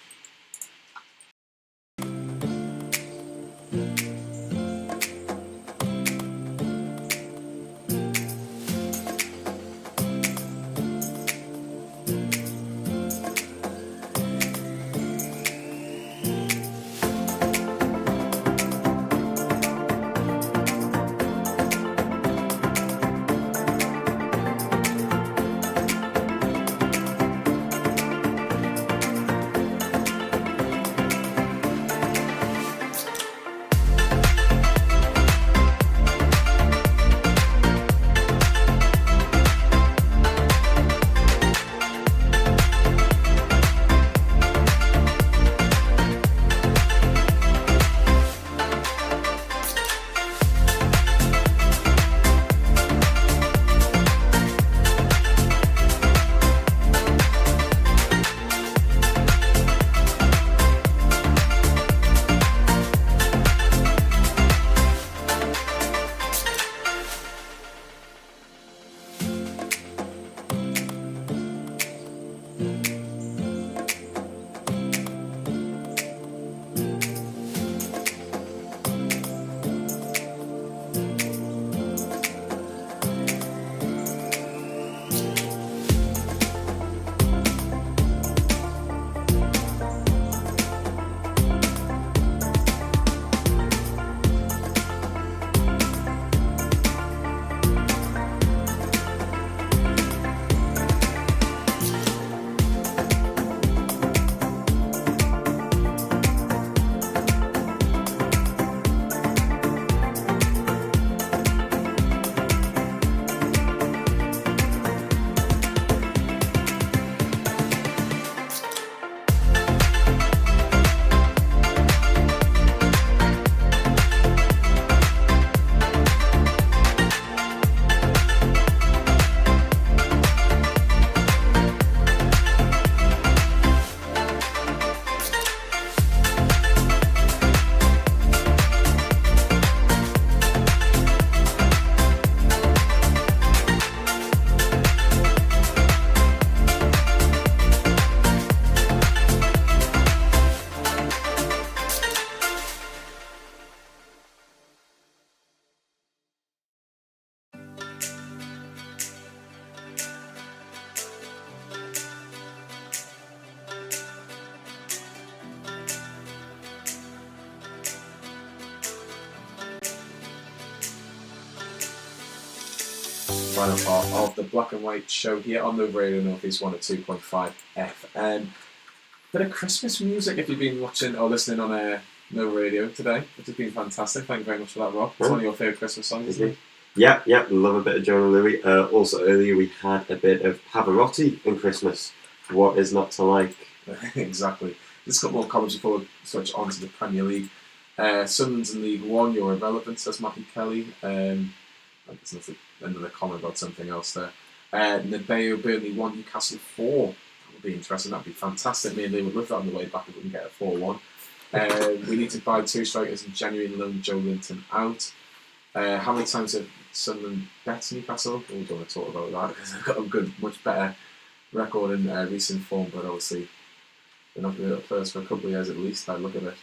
Final part of the Black and White show here on the Radio North East 102.5 FM. Bit of Christmas music if you've been watching or listening on No Radio today, which has been fantastic. Thank you very much for that, Rob. It's one of your favourite Christmas songs, isn't it? Yeah, love a bit of Jonah Louis. Also earlier we had a bit of Pavarotti in Christmas. What is not to like? Exactly. Just a couple more comments before we switch on to the Premier League. Sunderland's in League One, you're irrelevant, says Matthew Kelly. I guess that's another comment about something else there. Nebeo, Burnley 1, Newcastle 4. That would be interesting, that would be fantastic. Me and Lee would love that on the way back if we can get a 4-1. We need to buy 2 strikers in January and loan Joe Linton out. How many times have Sunderland bet Newcastle? We don't want to talk about that because they've got a much better record in recent form, but obviously They're not going to be up first for a couple of years at least, by the look of it.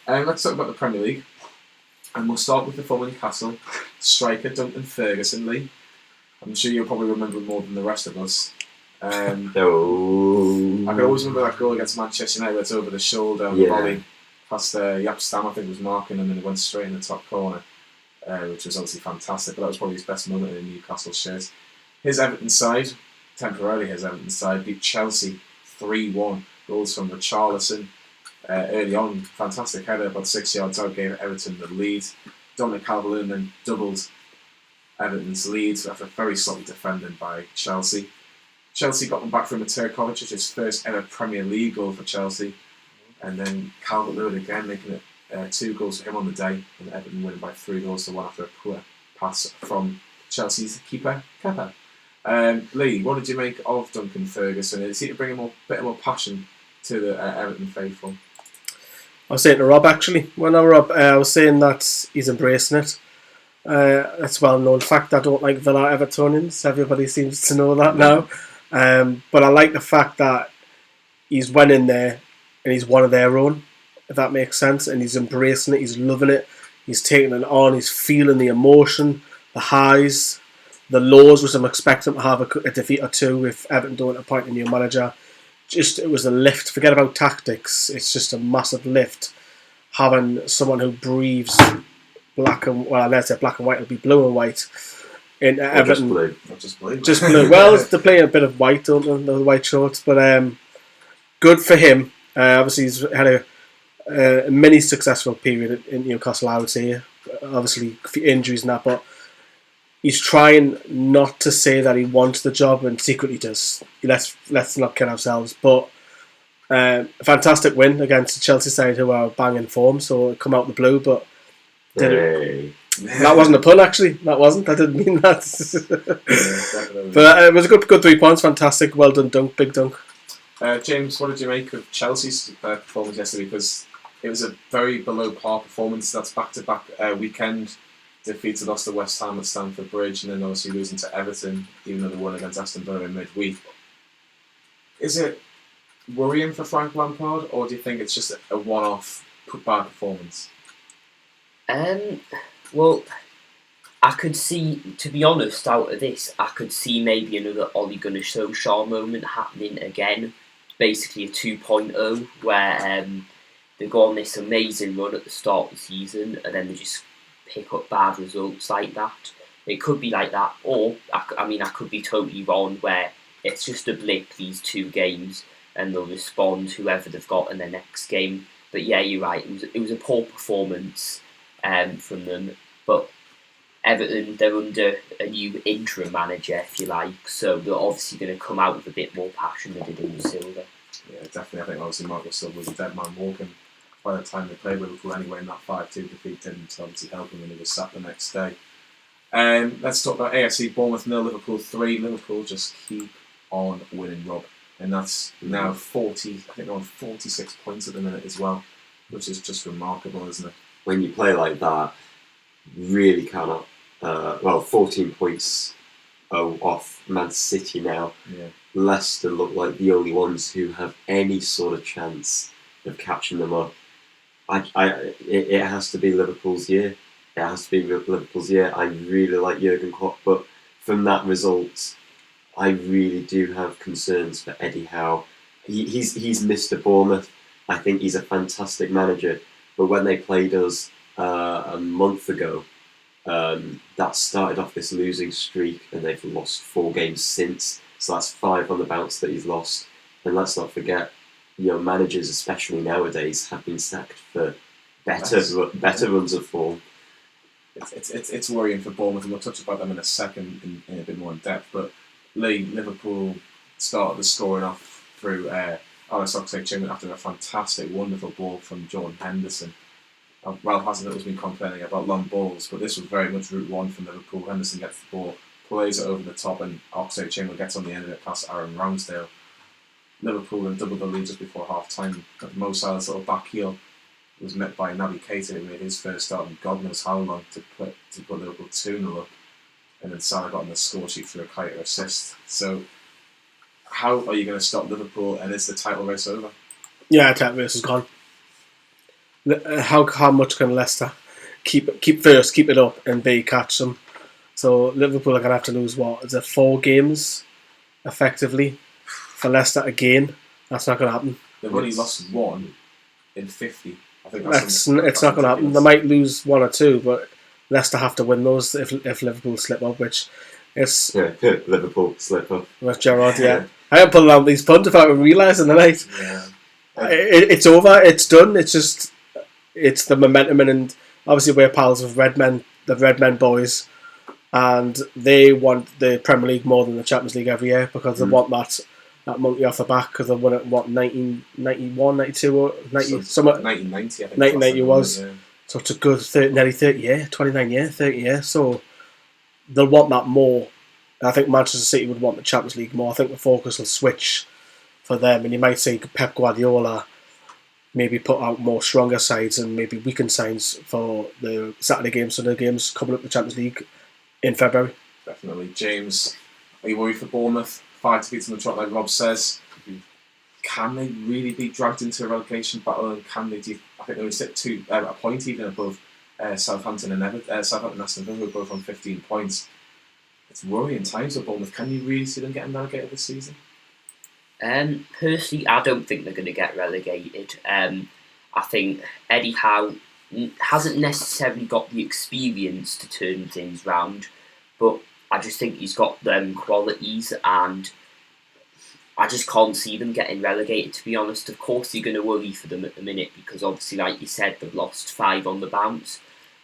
Let's talk about the Premier League. And we'll start with the former Newcastle striker, Duncan Ferguson, Lee. I'm sure you'll probably remember more than the rest of us. I can always remember that goal against Manchester United. It's over the shoulder on the volley past Yap Stam, I think, was marking, and then it went straight in the top corner, which was obviously fantastic. But that was probably his best moment in a Newcastle shirt. His Everton side, beat Chelsea 3-1. Goals from Richarlison early on. Fantastic header, about 6 yards out, gave Everton the lead. Dominic Calvert-Lewin then doubled Everton's lead after very sloppy defending by Chelsea. Chelsea got them back from Turkovic, which is his first ever Premier League goal for Chelsea. And then Calvert-Lewin again making it 2 goals for him on the day, and Everton winning by 3-1 after a poor pass from Chelsea's keeper, Kepa. Lee, what did you make of Duncan Ferguson? It seemed to bring a bit more passion to the Everton faithful. I was saying to Rob, actually, I was saying that he's embracing it. It's a well-known fact I don't like Villa Evertonians. Everybody seems to know that now. But I like the fact that he's went in there and he's one of their own, if that makes sense, and he's embracing it, he's loving it, he's taking it on, he's feeling the emotion, the highs, the lows, which I'm expecting to have a defeat or two if Everton don't appoint a new manager. It was a lift. Forget about tactics. It's just a massive lift having someone who breathes black and white. It'll be blue and white. In Everton, just blue. Just blue. Well, they're playing a bit of white, don't they? The white shorts, but good for him. Obviously, he's had a mini successful period in Newcastle, I would say. Obviously, injuries and that, but he's trying not to say that he wants the job and secretly does. Let's not kid ourselves. But fantastic win against the Chelsea side, who are banging form. So come out in the blue, but that wasn't a pun, actually. That wasn't. I didn't mean that. But it was a good 3 points. Fantastic. Well done, Dunk. Big Dunk. James, what did you make of Chelsea's performance yesterday? Because it was a very below par performance. That's back-to-back weekend defeats. Lost to West Ham at Stamford Bridge, and then obviously losing to Everton, even though they won against Aston Villa in midweek. Is it worrying for Frank Lampard, or do you think it's just a one-off bad performance? Well, I could see, to be honest, out of this, I could see maybe another Ole Gunnar Solskjaer moment happening again. Basically a 2.0, where they go on this amazing run at the start of the season, and then they just pick up bad results like that. It could be like that, or I could be totally wrong, where it's just a blip, these 2 games, and they'll respond whoever they've got in their next game. But yeah, you're right, it was a poor performance from them, but Everton, they're under a new interim manager, if you like, so they're obviously going to come out with a bit more passion than they did in Silva. Yeah, definitely. I think obviously Marco Silva was a dead man walking by the time they played Liverpool anyway, and that 5-2 defeat didn't obviously help him when he was sacked the next day. Let's talk about AFC. Bournemouth 0, Liverpool 3. Liverpool just keep on winning, Rob, and that's now 40. I think they're on 46 points at the minute as well, which is just remarkable, isn't it? When you play like that, really cannot. 14 points off Man City now. Yeah. Leicester look like the only ones who have any sort of chance of catching them up. It has to be Liverpool's year. It has to be Liverpool's year. I really like Jurgen Klopp, but from that result, I really do have concerns for Eddie Howe. He's Mr. Bournemouth. I think he's a fantastic manager, but when they played us a month ago, that started off this losing streak, and they've lost 4 games since. So that's 5 on the bounce that he's lost. And let's not forget, managers, especially nowadays, have been sacked for better runs of form. It's worrying for Bournemouth, and we'll touch about them in a second in a bit more in depth. But Liverpool started the scoring off through Alex Oxlade-Chamberlain after a fantastic, wonderful ball from Jordan Henderson. Ralph Hasenhüttl has been complaining about long balls, but this was very much route one from Liverpool. Henderson gets the ball, plays it over the top, and Oxlade-Chamberlain gets on the end of it past Aaron Ramsdale. Liverpool then doubled the lead just before half-time. Mo Salah's little back heel was met by Naby Keita, who made his first start in God knows how long to put Liverpool 2-0 up. And then Salah got on the score sheet through a Keita assist. So how are you going to stop Liverpool, and is the title race over? Yeah, that race is gone. How much can Leicester keep first, keep it up, and B, catch them? So Liverpool are going to have to lose, what, is it 4 games, effectively, for Leicester again? That's not going to happen. They've only lost 1 in 50. I think It's not going to happen. They might lose 1 or 2, but Leicester have to win those if Liverpool slip up, which is... Yeah, Liverpool slip up. With Gerrard, yeah. I am pulling out these punts if I would realise in the night. Yeah. It's over, it's done, it's the momentum, and obviously we're pals with the Redmen boys, and they want the Premier League more than the Champions League every year because they want that monkey off the back because they won it, what, 1991, 92, or 90, somewhat. 1990, I think. 1990 was. Yeah. So it's a good nearly 30 year, 29 year, 30 year. So they'll want that more. And I think Manchester City would want the Champions League more. I think the focus will switch for them, and you might see Pep Guardiola maybe put out more stronger sides and maybe weakened sides for the Saturday games, Sunday games coming up the Champions League in February. Definitely. James, are you worried for Bournemouth? 5 to beat on the trot, like Rob says. Can they really be dragged into a relegation battle? And can they? I think they would sit a point even above Southampton and Southampton and Aston Villa, who are both on 15 points. It's worrying times for Bournemouth. Can you really see them getting relegated this season? Personally, I don't think they're going to get relegated. I think Eddie Howe hasn't necessarily got the experience to turn things round, but I just think he's got them qualities, and I just can't see them getting relegated, to be honest. Of course, you're going to worry for them at the minute because obviously, like you said, they've lost 5 on the bounce,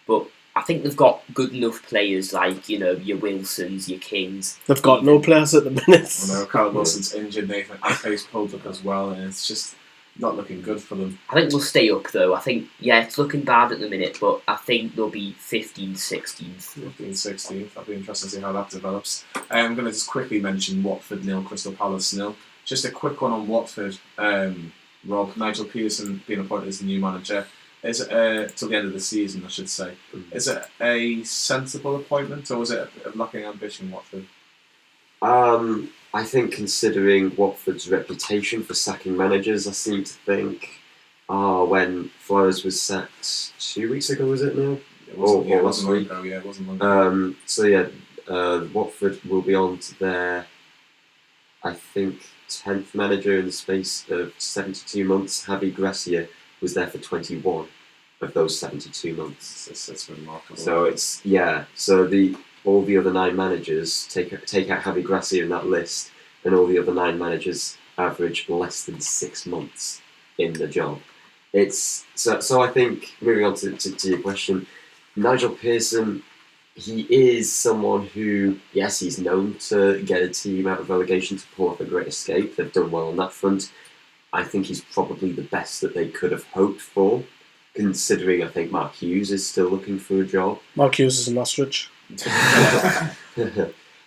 but I think they've got good enough players like, your Wilsons, your Kings. They've got no players at the minute. I know, Carl Wilson's injured, Nathan Ake's pulled up as well, and it's just not looking good for them. I think they'll stay up, though. I think, it's looking bad at the minute, but I think they'll be 15th, 16th. 15th, 16th. That'll be interesting to see how that develops. I'm going to just quickly mention Watford 0, Crystal Palace 0. Just a quick one on Watford. Rob, Nigel Pearson being appointed as the new manager. Is it till the end of the season, I should say? Is it a sensible appointment, or is it a lacking ambition, Watford? I think considering Watford's reputation for sacking managers, I seem to think, when Flores was sacked 2 weeks ago, was it now? It wasn't, or last week. It wasn't long ago. Watford will be on to their, I think, 10th manager in the space of 72 months. Javi Gracia was there for 21 of those 72 months. That's remarkable. So it's all the other 9 managers, take out Javi Gracia in that list, and all the other 9 managers average less than 6 months in the job. It's so I think, moving on to your question, Nigel Pearson, he is someone who, yes, he's known to get a team out of relegation to pull off a great escape. They've done well on that front. I think he's probably the best that they could have hoped for, considering I think Mark Hughes is still looking for a job. Mark Hughes is an ostrich.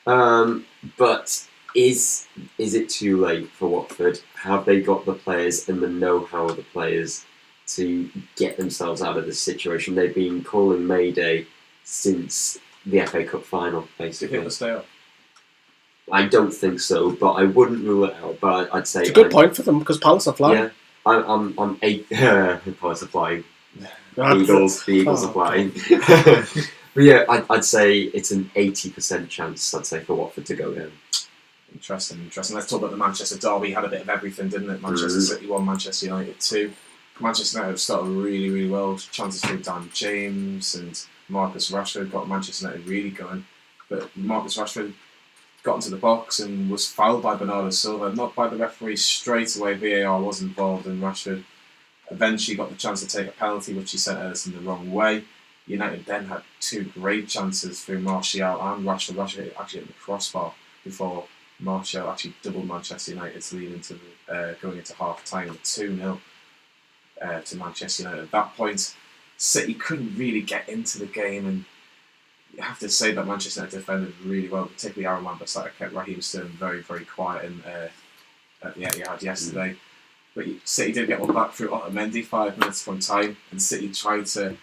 But is it too late for Watford? Have they got the players and the know-how of the players to get themselves out of this situation? They've been calling Mayday since the FA Cup final, basically. Do you think they'll stay up? I don't think so, but I wouldn't rule it out. But I'd say it's a good point for them because Palace are flying. Yeah, I'm 8. Palace are flying. The Eagles are flying. But yeah, I'd say it's an 80% chance, I'd say, for Watford to go down. Interesting. Let's talk about the Manchester derby. Had a bit of everything, didn't it? Manchester City 1, Manchester United 2. Manchester United started really, really well. Chances through Dan James and Marcus Rashford got Manchester United really going. But Marcus Rashford got into the box and was fouled by Bernardo Silva, not by the referee straight away. VAR was involved, and Rashford eventually got the chance to take a penalty, which he sent Ederson the wrong way. United then had 2 great chances through Martial and Rashford. Rashford actually hit the crossbar before Martial actually doubled Manchester United's lead into going into half time with 2-0 to Manchester United. At that point, City couldn't really get into the game, and you have to say that Manchester United defended really well, particularly Aaron Wan-Bissaka kept Raheem Sterling very, very quiet at the Etihad yesterday. But City did get one back through Otamendi 5 minutes from time, and City tried to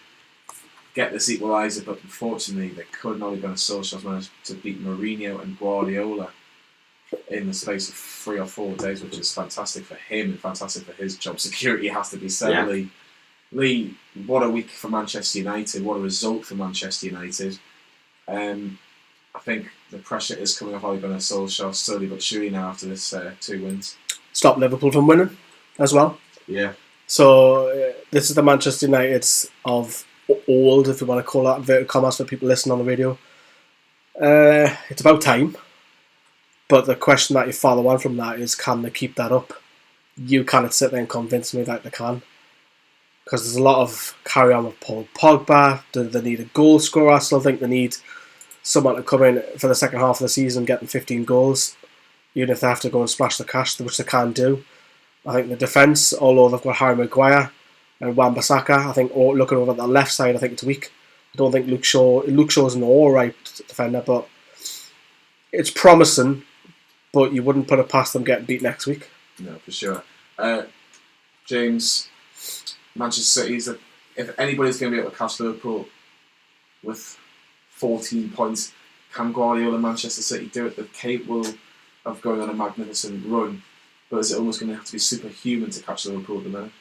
get this equaliser, but unfortunately they couldn't. Ole Gunnar Solskjaer managed to beat Mourinho and Guardiola in the space of 3 or 4 days, which is fantastic for him and fantastic for his job security, has to be said. Yeah. Lee, what a week for Manchester United, what a result for Manchester United. I think the pressure is coming off Ole Gunnar Solskjaer slowly but surely now after this 2 wins. Stop Liverpool from winning as well. Yeah. So this is the Manchester Uniteds of old, if you want to call that, inverted commas for people listening on the radio. It's about time. But the question that you follow on from that is, can they keep that up? You cannot sit there and convince me that they can. Because there's a lot of carry on with Paul Pogba. Do they need a goal scorer? I still think they need someone to come in for the second half of the season getting 15 goals, even if they have to go and splash the cash, which they can do. I think the defence, although they've got Harry Maguire and Wan-Bissaka, I think looking over at the left side, I think it's weak. I don't think Luke Shaw's an alright defender, but it's promising, but you wouldn't put it past them getting beat next week. No, for sure. James, Manchester City, if anybody's going to be able to catch Liverpool with 14 points, can Guardiola and Manchester City do it? They're capable of going on a magnificent run, but is it almost going to have to be superhuman to catch Liverpool at the minute?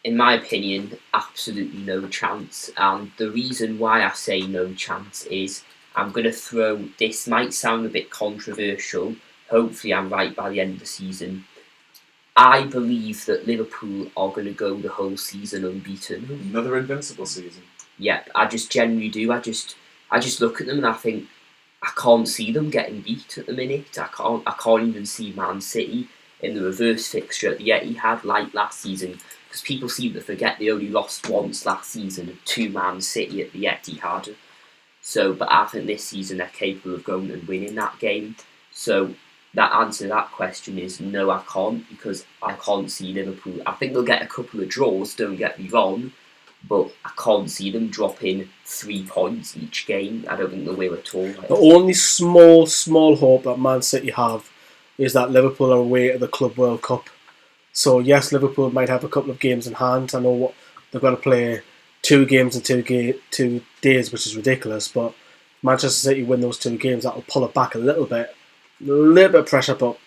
In my opinion, absolutely no chance. And the reason why I say no chance is I'm going to throw, this might sound a bit controversial, hopefully I'm right by the end of the season. I believe that Liverpool are going to go the whole season unbeaten. Another invincible season. Yep, I just genuinely do. I just look at them and I think I can't see them getting beat at the minute. I can't even see Man City in the reverse fixture at the Etihad like last season, because people seem to forget they only lost once last season to Man City at the Etihad. So, but I think this season they're capable of going and winning that game. So that answer to that question is no, I can't, because I can't see Liverpool. I think they'll get a couple of draws, don't get me wrong, but I can't see them dropping 3 points each game. I don't think they will at all. The only small hope that Man City have is that Liverpool are away at the Club World Cup. So yes, Liverpool might have a couple of games in hand. I know what they've got to play 2 games in 2 days, which is ridiculous, but if Manchester City win those 2 games, that'll pull it back a little bit of pressure, but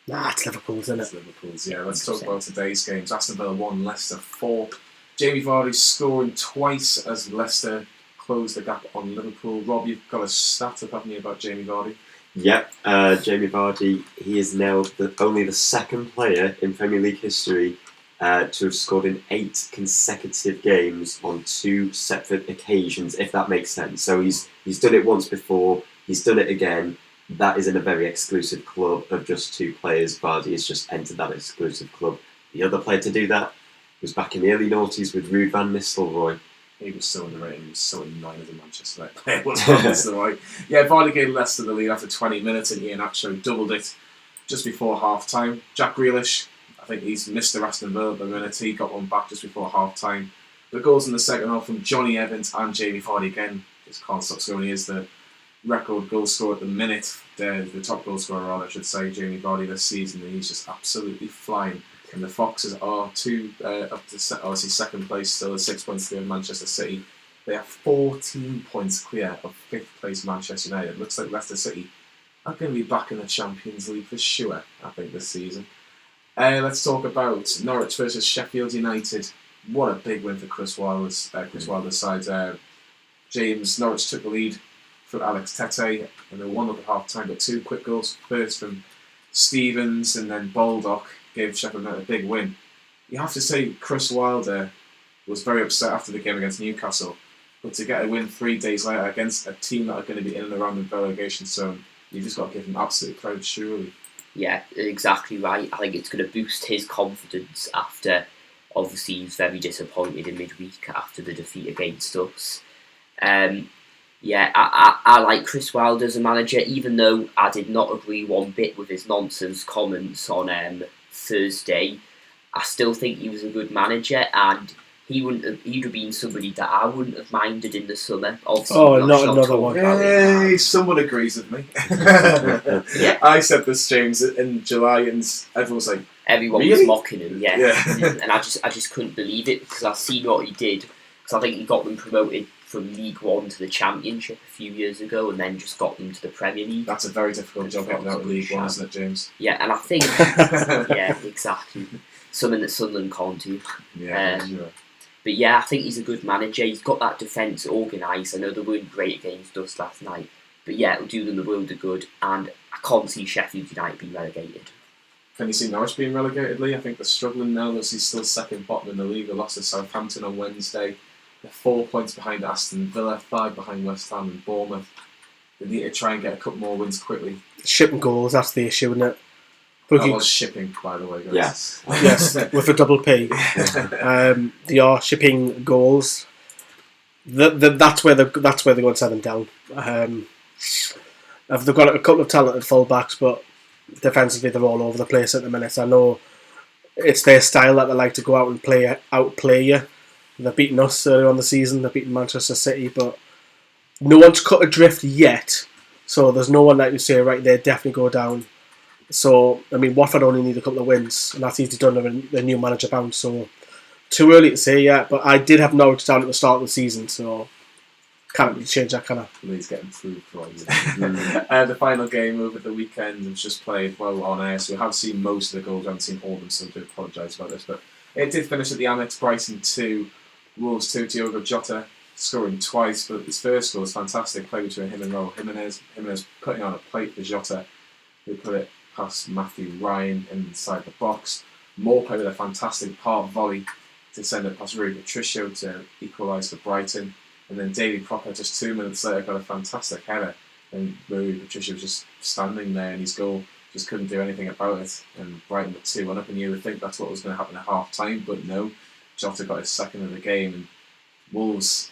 it's Liverpool's, isn't it? It's Liverpool's, yeah. Let's talk about today's games. Aston Villa 1, Leicester 4. Jamie Vardy scoring twice as Leicester closed the gap on Liverpool. Rob, you've got a stat up, haven't you, about Jamie Vardy? Yep, Jamie Vardy, he is now only the second player in Premier League history to have scored in 8 consecutive games on 2 separate occasions, if that makes sense. So he's done it once before, he's done it again. That is in a very exclusive club of just 2 players. Vardy has just entered that exclusive club. The other player to do that was back in the early noughties with Ruud van Nistelrooy. He was so underrated. He was so annoying as a Manchester United player. Was Van Nistelrooy. Yeah, Vardy gave Leicester the lead after 20 minutes, and Iheanacho doubled it just before half time. Jack Grealish, I think he's Mr. Aston Villa at the minute. He got one back just before half time. The goals in the second half from Johnny Evans and Jamie Vardy again. Just can't stop scoring. He is the record goal scorer at the minute. The top goal scorer, rather, I should say, Jamie Vardy this season. And he's just absolutely flying. And the Foxes are up to obviously second place, still 6 points clear of Manchester City. They are 14 points clear of 5th place Manchester United. Looks like Leicester City are going to be back in the Champions League for sure, I think, this season. Let's talk about Norwich versus Sheffield United. What a big win for Chris Wilder's side. James, Norwich took the lead for Alex Tete, and they won up at half time, but 2 quick goals. First from Stevens and then Baldock gave Sheffield United a big win. You have to say Chris Wilder was very upset after the game against Newcastle, but to get a win 3 days later against a team that are going to be in and around the relegation zone, you've just got to give him absolute credit, surely. Yeah, exactly right. I think it's going to boost his confidence after, obviously, he was very disappointed in midweek after the defeat against us. I like Chris Wilder as a manager, even though I did not agree one bit with his nonsense comments on Thursday. I still think he was a good manager, and he'd have been somebody that I wouldn't have minded in the summer. Obviously, not another one. Hey, someone agrees with me. Yeah. I said this, James, in July, and everyone was like, everyone really? was mocking him, yeah. Yeah. And I just couldn't believe it, because I've seen what he did. Because I think he got them promoted from League One to the Championship a few years ago, and then just got them to the Premier League. That's a very difficult job getting out of League One, isn't it, James? Yeah, and I think yeah, exactly, something that Sunderland can't do. Yeah, sure. But yeah, I think he's a good manager. He's got that defence organised. I know they weren't great against us last night, but yeah, it'll do them the world of good. And I can't see Sheffield United being relegated. Can you see Norwich being relegated, Lee? I think they're struggling now. He's still second bottom in the league. They lost to Southampton on Wednesday. They're 4 points behind Aston Villa, 5 behind West Ham and Bournemouth. They need to try and get a couple more wins quickly. Shipping goals, that's the issue, isn't it? That was shipping, by the way, guys. Yes. Yes, with a double P. They are shipping goals. That's where they're going to set them down. They've got a couple of talented full-backs, but defensively they're all over the place at the minute. I know it's their style that they like to go out and outplay you. They've beaten us earlier on the season. They've beaten Manchester City, but no one's cut adrift yet. So there's no one that you say, right, they definitely go down. So, I mean, Watford only need a couple of wins, and that's easily done when the new manager bounce. So, too early to say yet, but I did have Norwich down at the start of the season, so can't really change that, can I? Lee's getting through for you. The final game over the weekend was just played well on air, so we have seen most of the goals. I haven't seen all of them, so I do apologise about this. But it did finish at the Amex. Brighton 2, Wolves 2. Diogo Jota scoring twice, but his first goal was fantastic. Play between him and Raul Jimenez. Jimenez putting on a plate for Jota, who put it past Matthew Ryan inside the box. Moore played with a fantastic part volley to send it past Rui Patricio to equalise for Brighton. And then Davy Crocker, just 2 minutes later, got a fantastic header. And Rui Patricio was just standing there, and his goal just couldn't do anything about it. And Brighton were 2-1 up, and you would think that's what was going to happen at half time, but no. Jota got his second of the game, and Wolves,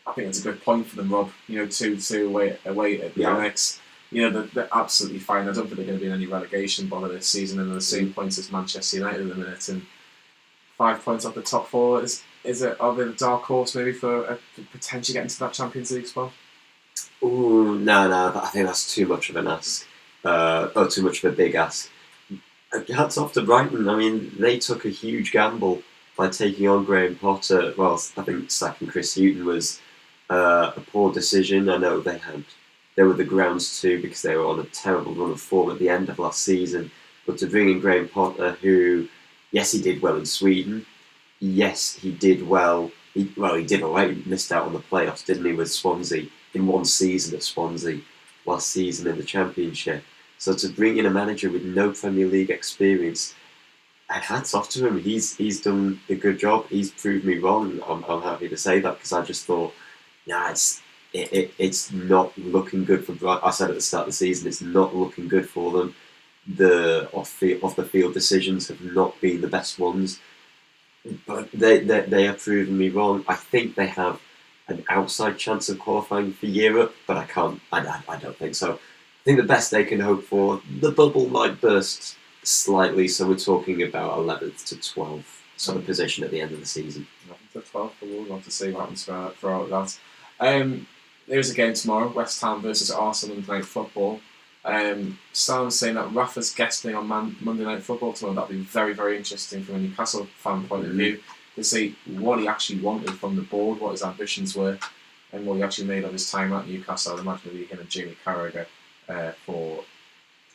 I think it's a good point for them, Rob. 2-2 away at the Amex. They're absolutely fine. I don't think they're going to be in any relegation bother this season, and they're the same points as Manchester United at the minute. And 5 points off the top four. Are they the dark horse maybe for potentially getting to that Champions League spot? Ooh, no, I think that's too much of an ask. Too much of a big ask. Hats off to Brighton. I mean, they took a huge gamble by taking on Graham Potter. Well, I think sacking Chris Hughton was a poor decision. I know there were the grounds too, because they were on a terrible run of form at the end of last season. But to bring in Graham Potter, who, yes, he did well in Sweden. Yes, he did well. He did all right. He missed out on the playoffs, didn't he, with Swansea in one season at Swansea, last season in the Championship. So to bring in a manager with no Premier League experience, and hats off to him. He's done a good job. He's proved me wrong. I'm happy to say that, because I just thought, it's not looking good for Brighton. I said at the start of the season, it's not looking good for them. The off the field decisions have not been the best ones, but they have proven me wrong. I think they have an outside chance of qualifying for Europe, but I don't think so. I think the best they can hope for, the bubble might burst slightly, so we're talking about 11th to 12th sort of position at the end of the season. 11th to 12th, we'll have to see what happens for all of that. There's a game tomorrow, West Ham versus Arsenal Monday Night Football. Sam's saying that Rafa's guesting on Monday Night Football tomorrow. That'll be very, very interesting from a Newcastle fan point of view, to see what he actually wanted from the board, what his ambitions were, and what he actually made of his time at Newcastle. I'd imagine it'll be him and Jamie Carragher for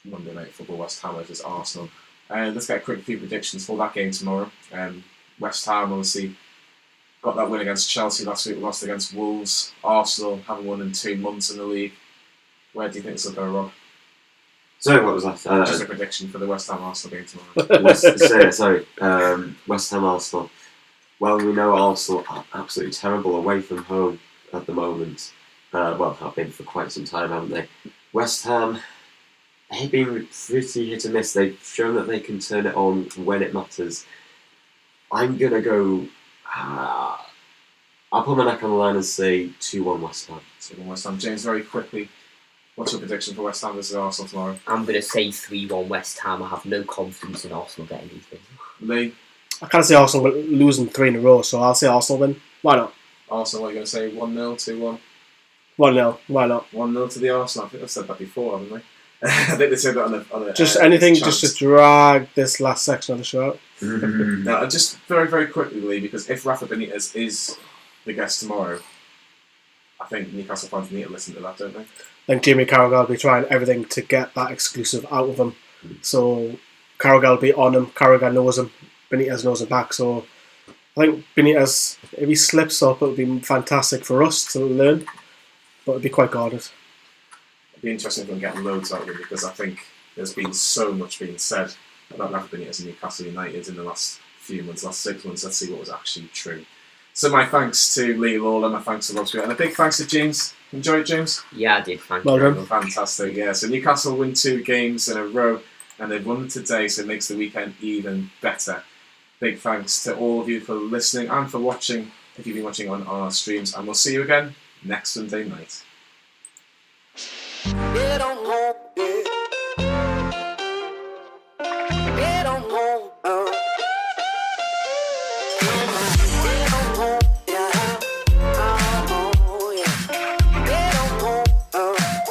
Monday Night Football, West Ham versus Arsenal. Let's get a quick few predictions for that game tomorrow. West Ham obviously got that win against Chelsea last week, lost against Wolves. Arsenal haven't won in 2 months in the league. Where do you think this will go, Rob? Sorry, what was that? Just a prediction for the West Ham Arsenal game tomorrow. West Ham Arsenal. Well, we know Arsenal are absolutely terrible away from home at the moment. Have been for quite some time, haven't they? West Ham, they've been pretty hit and miss. They've shown that they can turn it on when it matters. I'm going to go... I'll put my neck on the line and say 2-1 West Ham. 2-1 West Ham. James, very quickly, what's your prediction for West Ham versus Arsenal tomorrow? I'm going to say 3-1 West Ham. I have no confidence in Arsenal getting anything. Lee? I can't say Arsenal losing 3 in a row, so I'll say Arsenal win. Why not? Arsenal, what are you going to say? 1-0, 2-1? 1-0. Why not? 1-0 to the Arsenal. I think I've said that before, haven't they? I think they said that on a just anything just to drag this last section of the show out. Now, just very, very quickly, Lee, because if Rafa Benitez is the guest tomorrow, I think Newcastle fans need to listen to that, don't they? I think Jamie Carragher will be trying everything to get that exclusive out of him. So Carragher will be on him. Carragher knows him. Benitez knows him back. So I think Benitez, if he slips up, it'll be fantastic for us to learn. But it'll be quite guarded. It'd be interesting if we can get loads out of him, because I think there's been so much being said about Rafa Benitez and Newcastle United in the last few months, last 6 months. Let's see what was actually true. So my thanks to Lee Lawler, my thanks to Rob Stewart, and a big thanks to James. Enjoy it, James? Yeah, I did. Thank Well you. done. Fantastic, yeah. So Newcastle win 2 games in a row, and they've won today, so it makes the weekend even better. Big thanks to all of you for listening and for watching, if you've been watching on our streams, and we'll see you again next Sunday night. Get on home, yeah. Get on home, Get on home, yeah. Oh, yeah. Get on home, yeah.